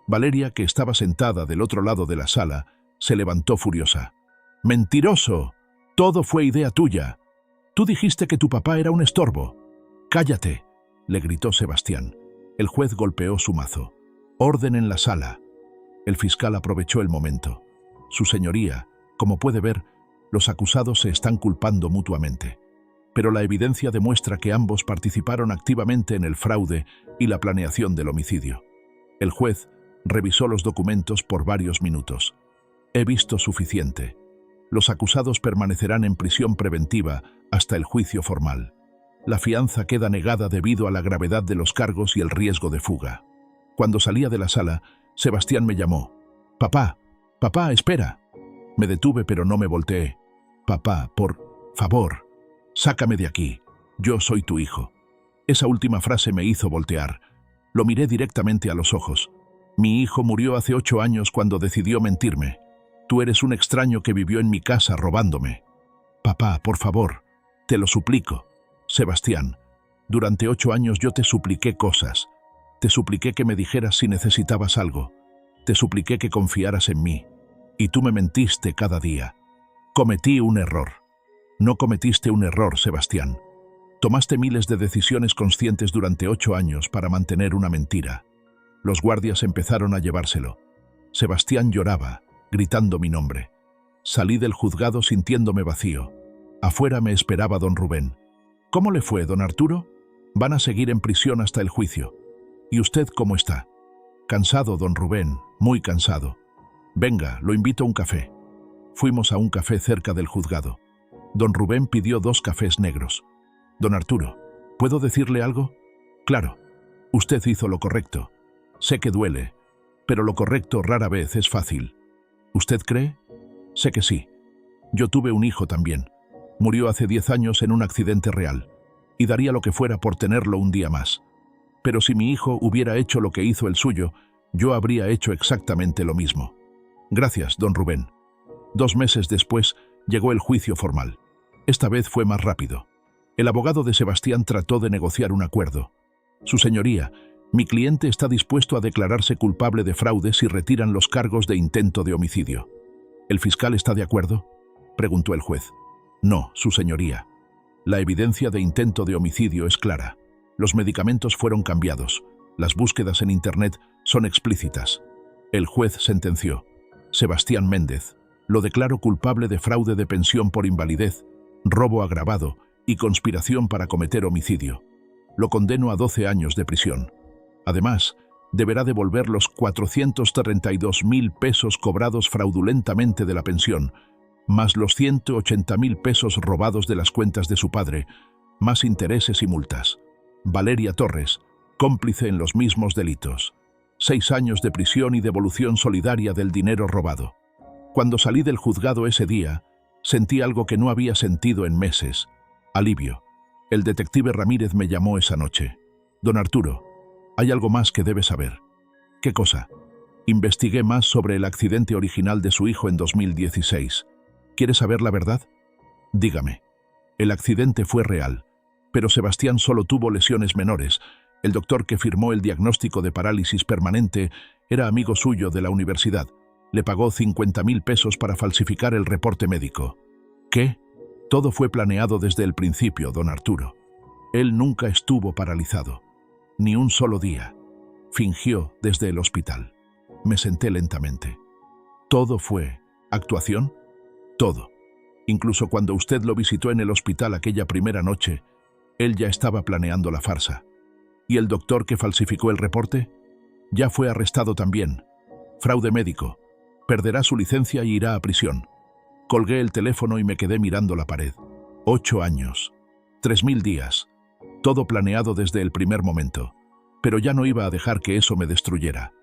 Valeria, que estaba sentada del otro lado de la sala, se levantó furiosa. ¡Mentiroso! Todo fue idea tuya. Tú dijiste que tu papá era un estorbo. ¡Cállate!, le gritó Sebastián. El juez golpeó su mazo. Orden en la sala. El fiscal aprovechó el momento. Su señoría, como puede ver, los acusados se están culpando mutuamente. Pero la evidencia demuestra que ambos participaron activamente en el fraude y la planeación del homicidio. El juez revisó los documentos por varios minutos. He visto suficiente. Los acusados permanecerán en prisión preventiva hasta el juicio formal. La fianza queda negada debido a la gravedad de los cargos y el riesgo de fuga. Cuando salía de la sala, Sebastián me llamó. «Papá, papá, espera». Me detuve pero no me volteé. «Papá, por favor, sácame de aquí. Yo soy tu hijo». Esa última frase me hizo voltear. Lo miré directamente a los ojos. «Mi hijo murió hace 8 años cuando decidió mentirme. Tú eres un extraño que vivió en mi casa robándome. Papá, por favor, te lo suplico. Sebastián, durante 8 años yo te supliqué cosas. Te supliqué que me dijeras si necesitabas algo. Te supliqué que confiaras en mí. Y tú me mentiste cada día. Cometí un error». «No cometiste un error, Sebastián. Tomaste miles de decisiones conscientes durante 8 años para mantener una mentira». Los guardias empezaron a llevárselo. Sebastián lloraba, gritando mi nombre. Salí del juzgado sintiéndome vacío. Afuera me esperaba don Rubén. «¿Cómo le fue, don Arturo? Van a seguir en prisión hasta el juicio. ¿Y usted cómo está?» «Cansado, don Rubén, muy cansado. Venga, lo invito a un café». Fuimos a un café cerca del juzgado. Don Rubén pidió 2 cafés negros. «Don Arturo, ¿puedo decirle algo?» «Claro. Usted hizo lo correcto. Sé que duele, pero lo correcto rara vez es fácil». «¿Usted cree?» «Sé que sí. Yo tuve un hijo también. Murió hace 10 años en un accidente real, y daría lo que fuera por tenerlo un día más. Pero si mi hijo hubiera hecho lo que hizo el suyo, yo habría hecho exactamente lo mismo». «Gracias, don Rubén». 2 meses después llegó el juicio formal. Esta vez fue más rápido. El abogado de Sebastián trató de negociar un acuerdo. «Su señoría, mi cliente está dispuesto a declararse culpable de fraude si retiran los cargos de intento de homicidio». «¿El fiscal está de acuerdo?», preguntó el juez. «No, su señoría. La evidencia de intento de homicidio es clara. Los medicamentos fueron cambiados. Las búsquedas en Internet son explícitas». El juez sentenció: «Sebastián Méndez, lo declaro culpable de fraude de pensión por invalidez, robo agravado y conspiración para cometer homicidio. Lo condeno a 12 años de prisión. Además, deberá devolver los 432.000 pesos cobrados fraudulentamente de la pensión, más los 180.000 pesos robados de las cuentas de su padre, más intereses y multas. Valeria Torres, cómplice en los mismos delitos. 6 años de prisión y devolución solidaria del dinero robado». Cuando salí del juzgado ese día, sentí algo que no había sentido en meses: alivio. El detective Ramírez me llamó esa noche. «Don Arturo, hay algo más que debe saber». «¿Qué cosa?» «Investigué más sobre el accidente original de su hijo en 2016. ¿Quiere saber la verdad?» «Dígame». «El accidente fue real, pero Sebastián solo tuvo lesiones menores. El doctor que firmó el diagnóstico de parálisis permanente era amigo suyo de la universidad. Le pagó 50.000 pesos para falsificar el reporte médico». «¿Qué?» «Todo fue planeado desde el principio, don Arturo. Él nunca estuvo paralizado. Ni un solo día. Fingió desde el hospital». Me senté lentamente. «¿Todo fue actuación?» «Todo. Incluso cuando usted lo visitó en el hospital aquella primera noche, él ya estaba planeando la farsa. ¿Y el doctor que falsificó el reporte? Ya fue arrestado también. Fraude médico. Perderá su licencia y irá a prisión». Colgué el teléfono y me quedé mirando la pared. 8 años. 3.000 días. Todo planeado desde el primer momento. Pero ya no iba a dejar que eso me destruyera.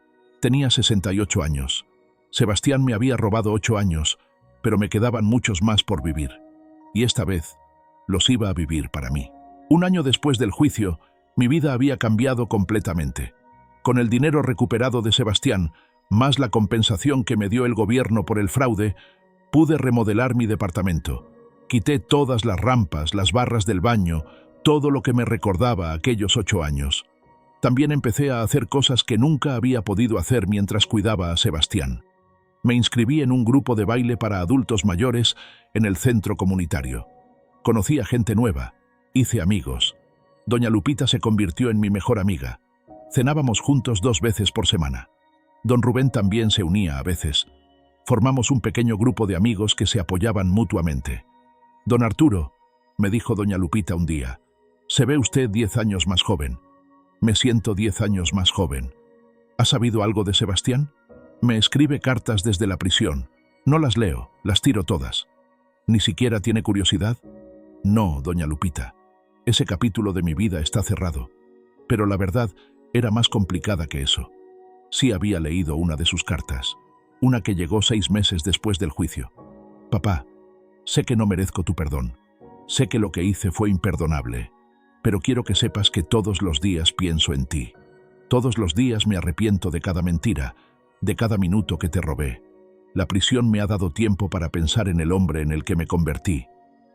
Tenía 68 años. Sebastián me había robado 8 años, pero me quedaban muchos más por vivir. Y esta vez los iba a vivir para mí. 1 año después del juicio, mi vida había cambiado completamente. Con el dinero recuperado de Sebastián, más la compensación que me dio el gobierno por el fraude, pude remodelar mi departamento. Quité todas las rampas, las barras del baño, todo lo que me recordaba aquellos 8 años. También empecé a hacer cosas que nunca había podido hacer mientras cuidaba a Sebastián. Me inscribí en un grupo de baile para adultos mayores en el centro comunitario. Conocí a gente nueva, hice amigos. Doña Lupita se convirtió en mi mejor amiga. Cenábamos juntos 2 veces por semana. Don Rubén también se unía a veces. Formamos un pequeño grupo de amigos que se apoyaban mutuamente. «Don Arturo», me dijo doña Lupita un día, «se ve usted 10 años más joven». Me siento 10 años más joven. ¿Ha sabido algo de Sebastián? Me escribe cartas desde la prisión. No las leo, las tiro todas. ¿Ni siquiera tiene curiosidad? No, doña Lupita. Ese capítulo de mi vida está cerrado. Pero la verdad era más complicada que eso. Sí había leído una de sus cartas, una que llegó 6 meses después del juicio. Papá, sé que no merezco tu perdón. Sé que lo que hice fue imperdonable. Pero quiero que sepas que todos los días pienso en ti. Todos los días me arrepiento de cada mentira, de cada minuto que te robé. La prisión me ha dado tiempo para pensar en el hombre en el que me convertí,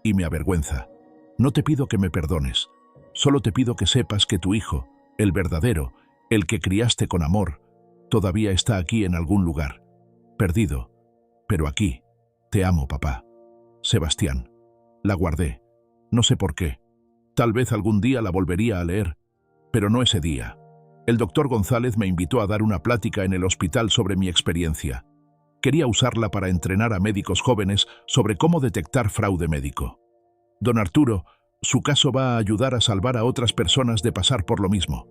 y me avergüenza. No te pido que me perdones, solo te pido que sepas que tu hijo, el verdadero, el que criaste con amor, todavía está aquí en algún lugar. Perdido, pero aquí. Te amo, papá. Sebastián. La guardé. No sé por qué. Tal vez algún día la volvería a leer, pero no ese día. El doctor González me invitó a dar una plática en el hospital sobre mi experiencia. Quería usarla para entrenar a médicos jóvenes sobre cómo detectar fraude médico. Don Arturo, su caso va a ayudar a salvar a otras personas de pasar por lo mismo.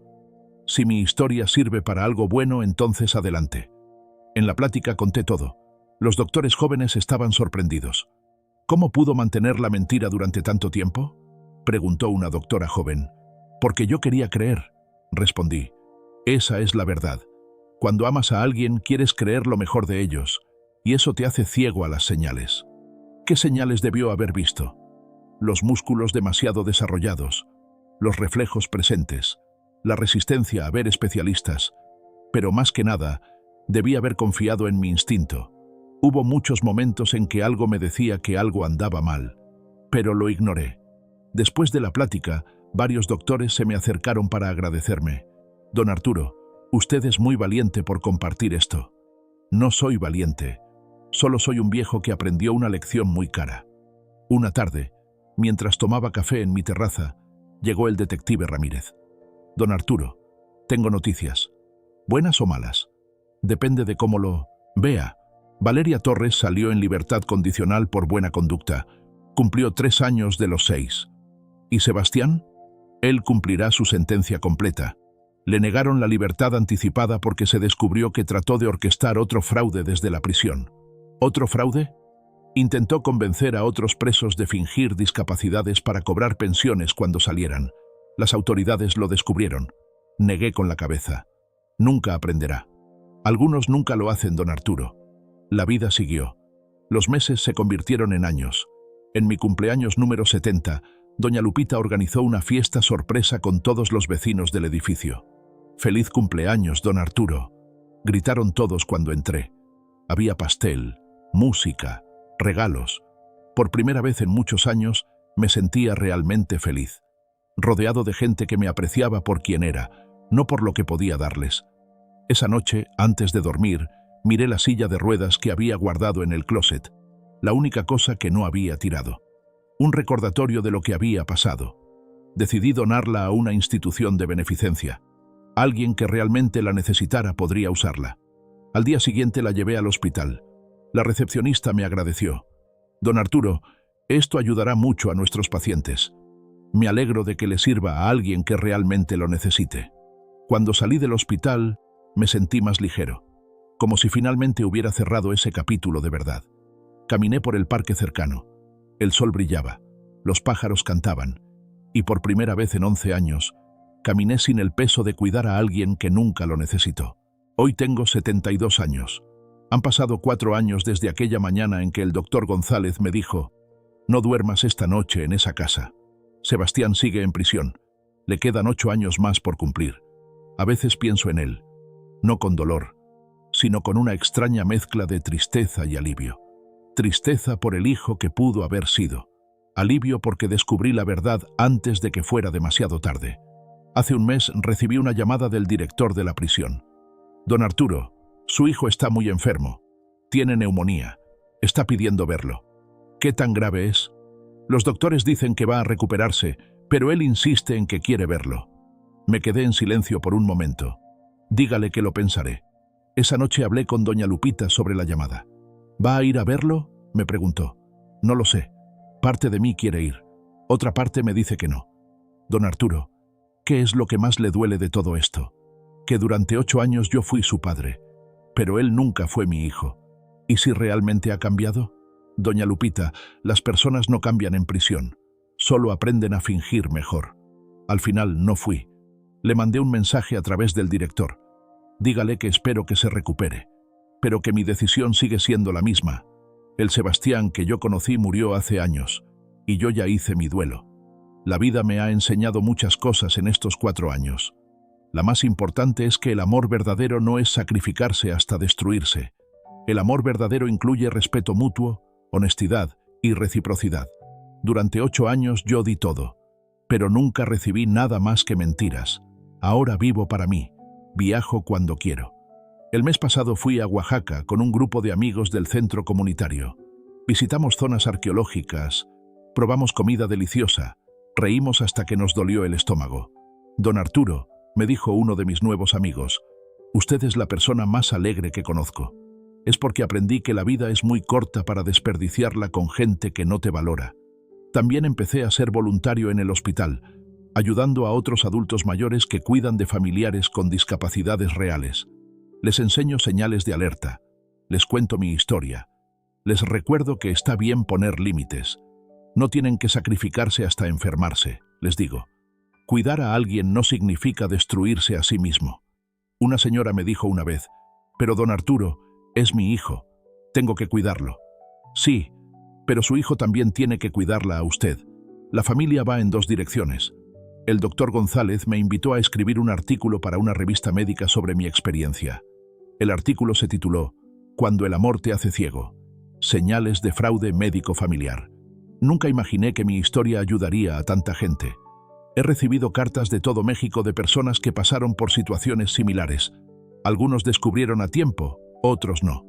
Si mi historia sirve para algo bueno, entonces adelante. En la plática conté todo. Los doctores jóvenes estaban sorprendidos. ¿Cómo pudo mantener la mentira durante tanto tiempo?, preguntó una doctora joven. Porque yo quería creer, respondí. Esa es la verdad. Cuando amas a alguien, quieres creer lo mejor de ellos, y eso te hace ciego a las señales. ¿Qué señales debió haber visto? Los músculos demasiado desarrollados, los reflejos presentes, la resistencia a ver especialistas, pero más que nada, debí haber confiado en mi instinto. Hubo muchos momentos en que algo me decía que algo andaba mal, pero lo ignoré. Después de la plática, varios doctores se me acercaron para agradecerme. Don Arturo, usted es muy valiente por compartir esto. No soy valiente, solo soy un viejo que aprendió una lección muy cara. Una tarde, mientras tomaba café en mi terraza, llegó el detective Ramírez. Don Arturo, tengo noticias. ¿Buenas o malas? Depende de cómo lo vea. Valeria Torres salió en libertad condicional por buena conducta. Cumplió 3 años de los 6. ¿Y Sebastián? Él cumplirá su sentencia completa. Le negaron la libertad anticipada porque se descubrió que trató de orquestar otro fraude desde la prisión. ¿Otro fraude? Intentó convencer a otros presos de fingir discapacidades para cobrar pensiones cuando salieran. Las autoridades lo descubrieron. Negué con la cabeza. Nunca aprenderá. Algunos nunca lo hacen, don Arturo. La vida siguió. Los meses se convirtieron en años. En mi cumpleaños número 70, doña Lupita organizó una fiesta sorpresa con todos los vecinos del edificio. «¡Feliz cumpleaños, don Arturo!», gritaron todos cuando entré. Había pastel, música, regalos. Por primera vez en muchos años me sentía realmente feliz, rodeado de gente que me apreciaba por quien era, no por lo que podía darles. Esa noche, antes de dormir, miré la silla de ruedas que había guardado en el closet, la única cosa que no había tirado. Un recordatorio de lo que había pasado. Decidí donarla a una institución de beneficencia. Alguien que realmente la necesitara podría usarla. Al día siguiente la llevé al hospital. La recepcionista me agradeció. Don Arturo, esto ayudará mucho a nuestros pacientes. Me alegro de que le sirva a alguien que realmente lo necesite. Cuando salí del hospital, me sentí más ligero, como si finalmente hubiera cerrado ese capítulo de verdad. Caminé por el parque cercano. El sol brillaba, los pájaros cantaban, y por primera vez en 11 años, caminé sin el peso de cuidar a alguien que nunca lo necesitó. Hoy tengo 72 años. Han pasado 4 años desde aquella mañana en que el doctor González me dijo: «No duermas esta noche en esa casa. Sebastián sigue en prisión. Le quedan 8 años más por cumplir». A veces pienso en él, no con dolor, sino con una extraña mezcla de tristeza y alivio. Tristeza por el hijo que pudo haber sido. Alivio porque descubrí la verdad antes de que fuera demasiado tarde. Hace un mes recibí una llamada del director de la prisión. «Don Arturo, su hijo está muy enfermo. Tiene neumonía. Está pidiendo verlo». «¿Qué tan grave es?». «Los doctores dicen que va a recuperarse, pero él insiste en que quiere verlo». Me quedé en silencio por un momento. Dígale que lo pensaré. Esa noche hablé con doña Lupita sobre la llamada. ¿Va a ir a verlo?, me preguntó. No lo sé. Parte de mí quiere ir. Otra parte me dice que no. Don Arturo, ¿qué es lo que más le duele de todo esto? Que durante 8 años yo fui su padre, pero él nunca fue mi hijo. ¿Y si realmente ha cambiado? Doña Lupita, las personas no cambian en prisión. Solo aprenden a fingir mejor. Al final no fui. Le mandé un mensaje a través del director. Dígale que espero que se recupere, pero que mi decisión sigue siendo la misma. El Sebastián que yo conocí murió hace años, y yo ya hice mi duelo. La vida me ha enseñado muchas cosas en estos 4 años. La más importante es que el amor verdadero no es sacrificarse hasta destruirse. El amor verdadero incluye respeto mutuo, honestidad y reciprocidad. Durante 8 años yo di todo, pero nunca recibí nada más que mentiras. Ahora vivo para mí, viajo cuando quiero. El mes pasado fui a Oaxaca con un grupo de amigos del centro comunitario. Visitamos zonas arqueológicas, probamos comida deliciosa, reímos hasta que nos dolió el estómago. Don Arturo, me dijo uno de mis nuevos amigos, usted es la persona más alegre que conozco. Es porque aprendí que la vida es muy corta para desperdiciarla con gente que no te valora. También empecé a ser voluntario en el hospital, ayudando a otros adultos mayores que cuidan de familiares con discapacidades reales. Les enseño señales de alerta, les cuento mi historia, les recuerdo que está bien poner límites. No tienen que sacrificarse hasta enfermarse, les digo. Cuidar a alguien no significa destruirse a sí mismo. Una señora me dijo una vez, pero don Arturo, es mi hijo, tengo que cuidarlo. Sí, pero su hijo también tiene que cuidarla a usted. La familia va en 2 direcciones. El doctor González me invitó a escribir un artículo para una revista médica sobre mi experiencia. El artículo se tituló Cuando el amor te hace ciego. Señales de fraude médico familiar. Nunca imaginé que mi historia ayudaría a tanta gente. He recibido cartas de todo México de personas que pasaron por situaciones similares. Algunos descubrieron a tiempo, otros no.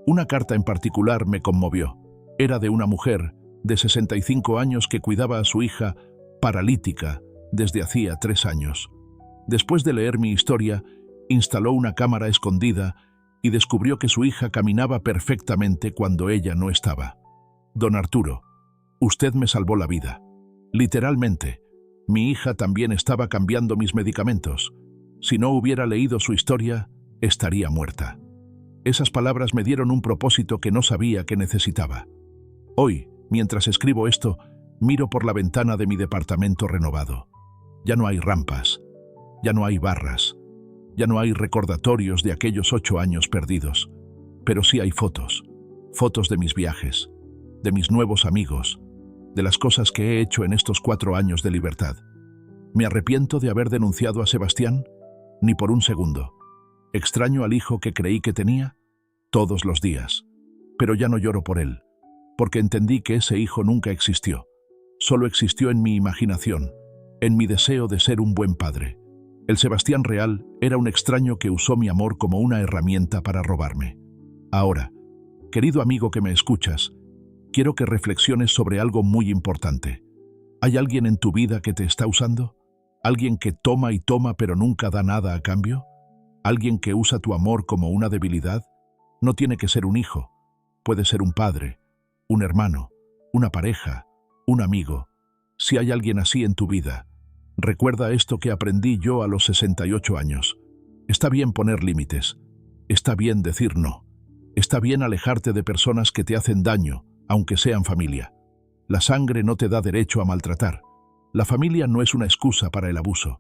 Una carta en particular me conmovió. Era de una mujer de 65 años que cuidaba a su hija paralítica desde hacía 3 años. Después de leer mi historia, instaló una cámara escondida y descubrió que su hija caminaba perfectamente cuando ella no estaba. Don Arturo, usted me salvó la vida. Literalmente, mi hija también estaba cambiando mis medicamentos. Si no hubiera leído su historia, estaría muerta. Esas palabras me dieron un propósito que no sabía que necesitaba. Hoy, mientras escribo esto, miro por la ventana de mi departamento renovado. Ya no hay rampas, ya no hay barras, ya no hay recordatorios de aquellos 8 años perdidos, pero sí hay fotos, fotos de mis viajes, de mis nuevos amigos, de las cosas que he hecho en estos 4 años de libertad. ¿Me arrepiento de haber denunciado a Sebastián? Ni por un segundo. ¿Extraño al hijo que creí que tenía? Todos los días. Pero ya no lloro por él, porque entendí que ese hijo nunca existió. Solo existió en mi imaginación, en mi deseo de ser un buen padre. El Sebastián real era un extraño que usó mi amor como una herramienta para robarme. Ahora, querido amigo que me escuchas, quiero que reflexiones sobre algo muy importante. ¿Hay alguien en tu vida que te está usando? ¿Alguien que toma y toma pero nunca da nada a cambio? ¿Alguien que usa tu amor como una debilidad? No tiene que ser un hijo. Puede ser un padre, un hermano, una pareja, un amigo. Si hay alguien así en tu vida, recuerda esto que aprendí yo a los 68 años. Está bien poner límites. Está bien decir no. Está bien alejarte de personas que te hacen daño, aunque sean familia. La sangre no te da derecho a maltratar. La familia no es una excusa para el abuso.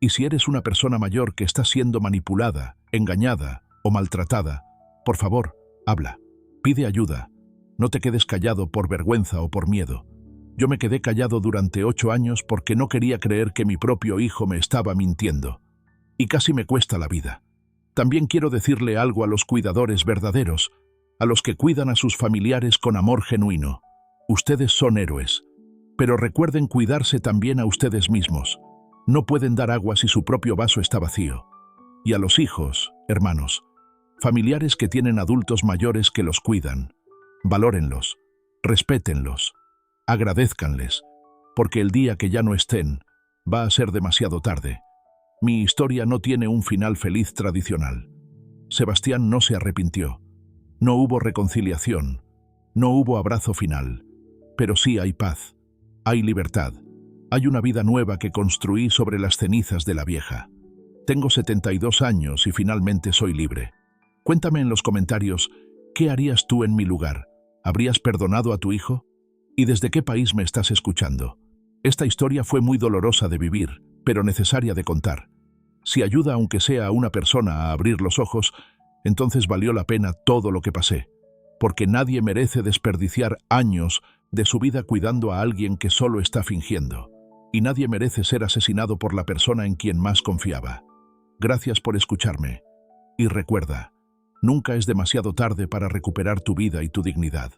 Y si eres una persona mayor que está siendo manipulada, engañada o maltratada, por favor, habla. Pide ayuda. No te quedes callado por vergüenza o por miedo. Yo me quedé callado durante 8 años porque no quería creer que mi propio hijo me estaba mintiendo. Y casi me cuesta la vida. También quiero decirle algo a los cuidadores verdaderos, a los que cuidan a sus familiares con amor genuino. Ustedes son héroes. Pero recuerden cuidarse también a ustedes mismos. No pueden dar agua si su propio vaso está vacío. Y a los hijos, hermanos, familiares que tienen adultos mayores que los cuidan, valórenlos, respétenlos, agradézcanles, porque el día que ya no estén, va a ser demasiado tarde. Mi historia no tiene un final feliz tradicional. Sebastián no se arrepintió. No hubo reconciliación. No hubo abrazo final. Pero sí hay paz. Hay libertad. Hay una vida nueva que construí sobre las cenizas de la vieja. Tengo 72 años y finalmente soy libre. Cuéntame en los comentarios, ¿qué harías tú en mi lugar? ¿Habrías perdonado a tu hijo? ¿Y desde qué país me estás escuchando? Esta historia fue muy dolorosa de vivir, pero necesaria de contar. Si ayuda aunque sea a una persona a abrir los ojos, entonces valió la pena todo lo que pasé, porque nadie merece desperdiciar años de su vida cuidando a alguien que solo está fingiendo, y nadie merece ser asesinado por la persona en quien más confiaba. Gracias por escucharme, y recuerda, nunca es demasiado tarde para recuperar tu vida y tu dignidad.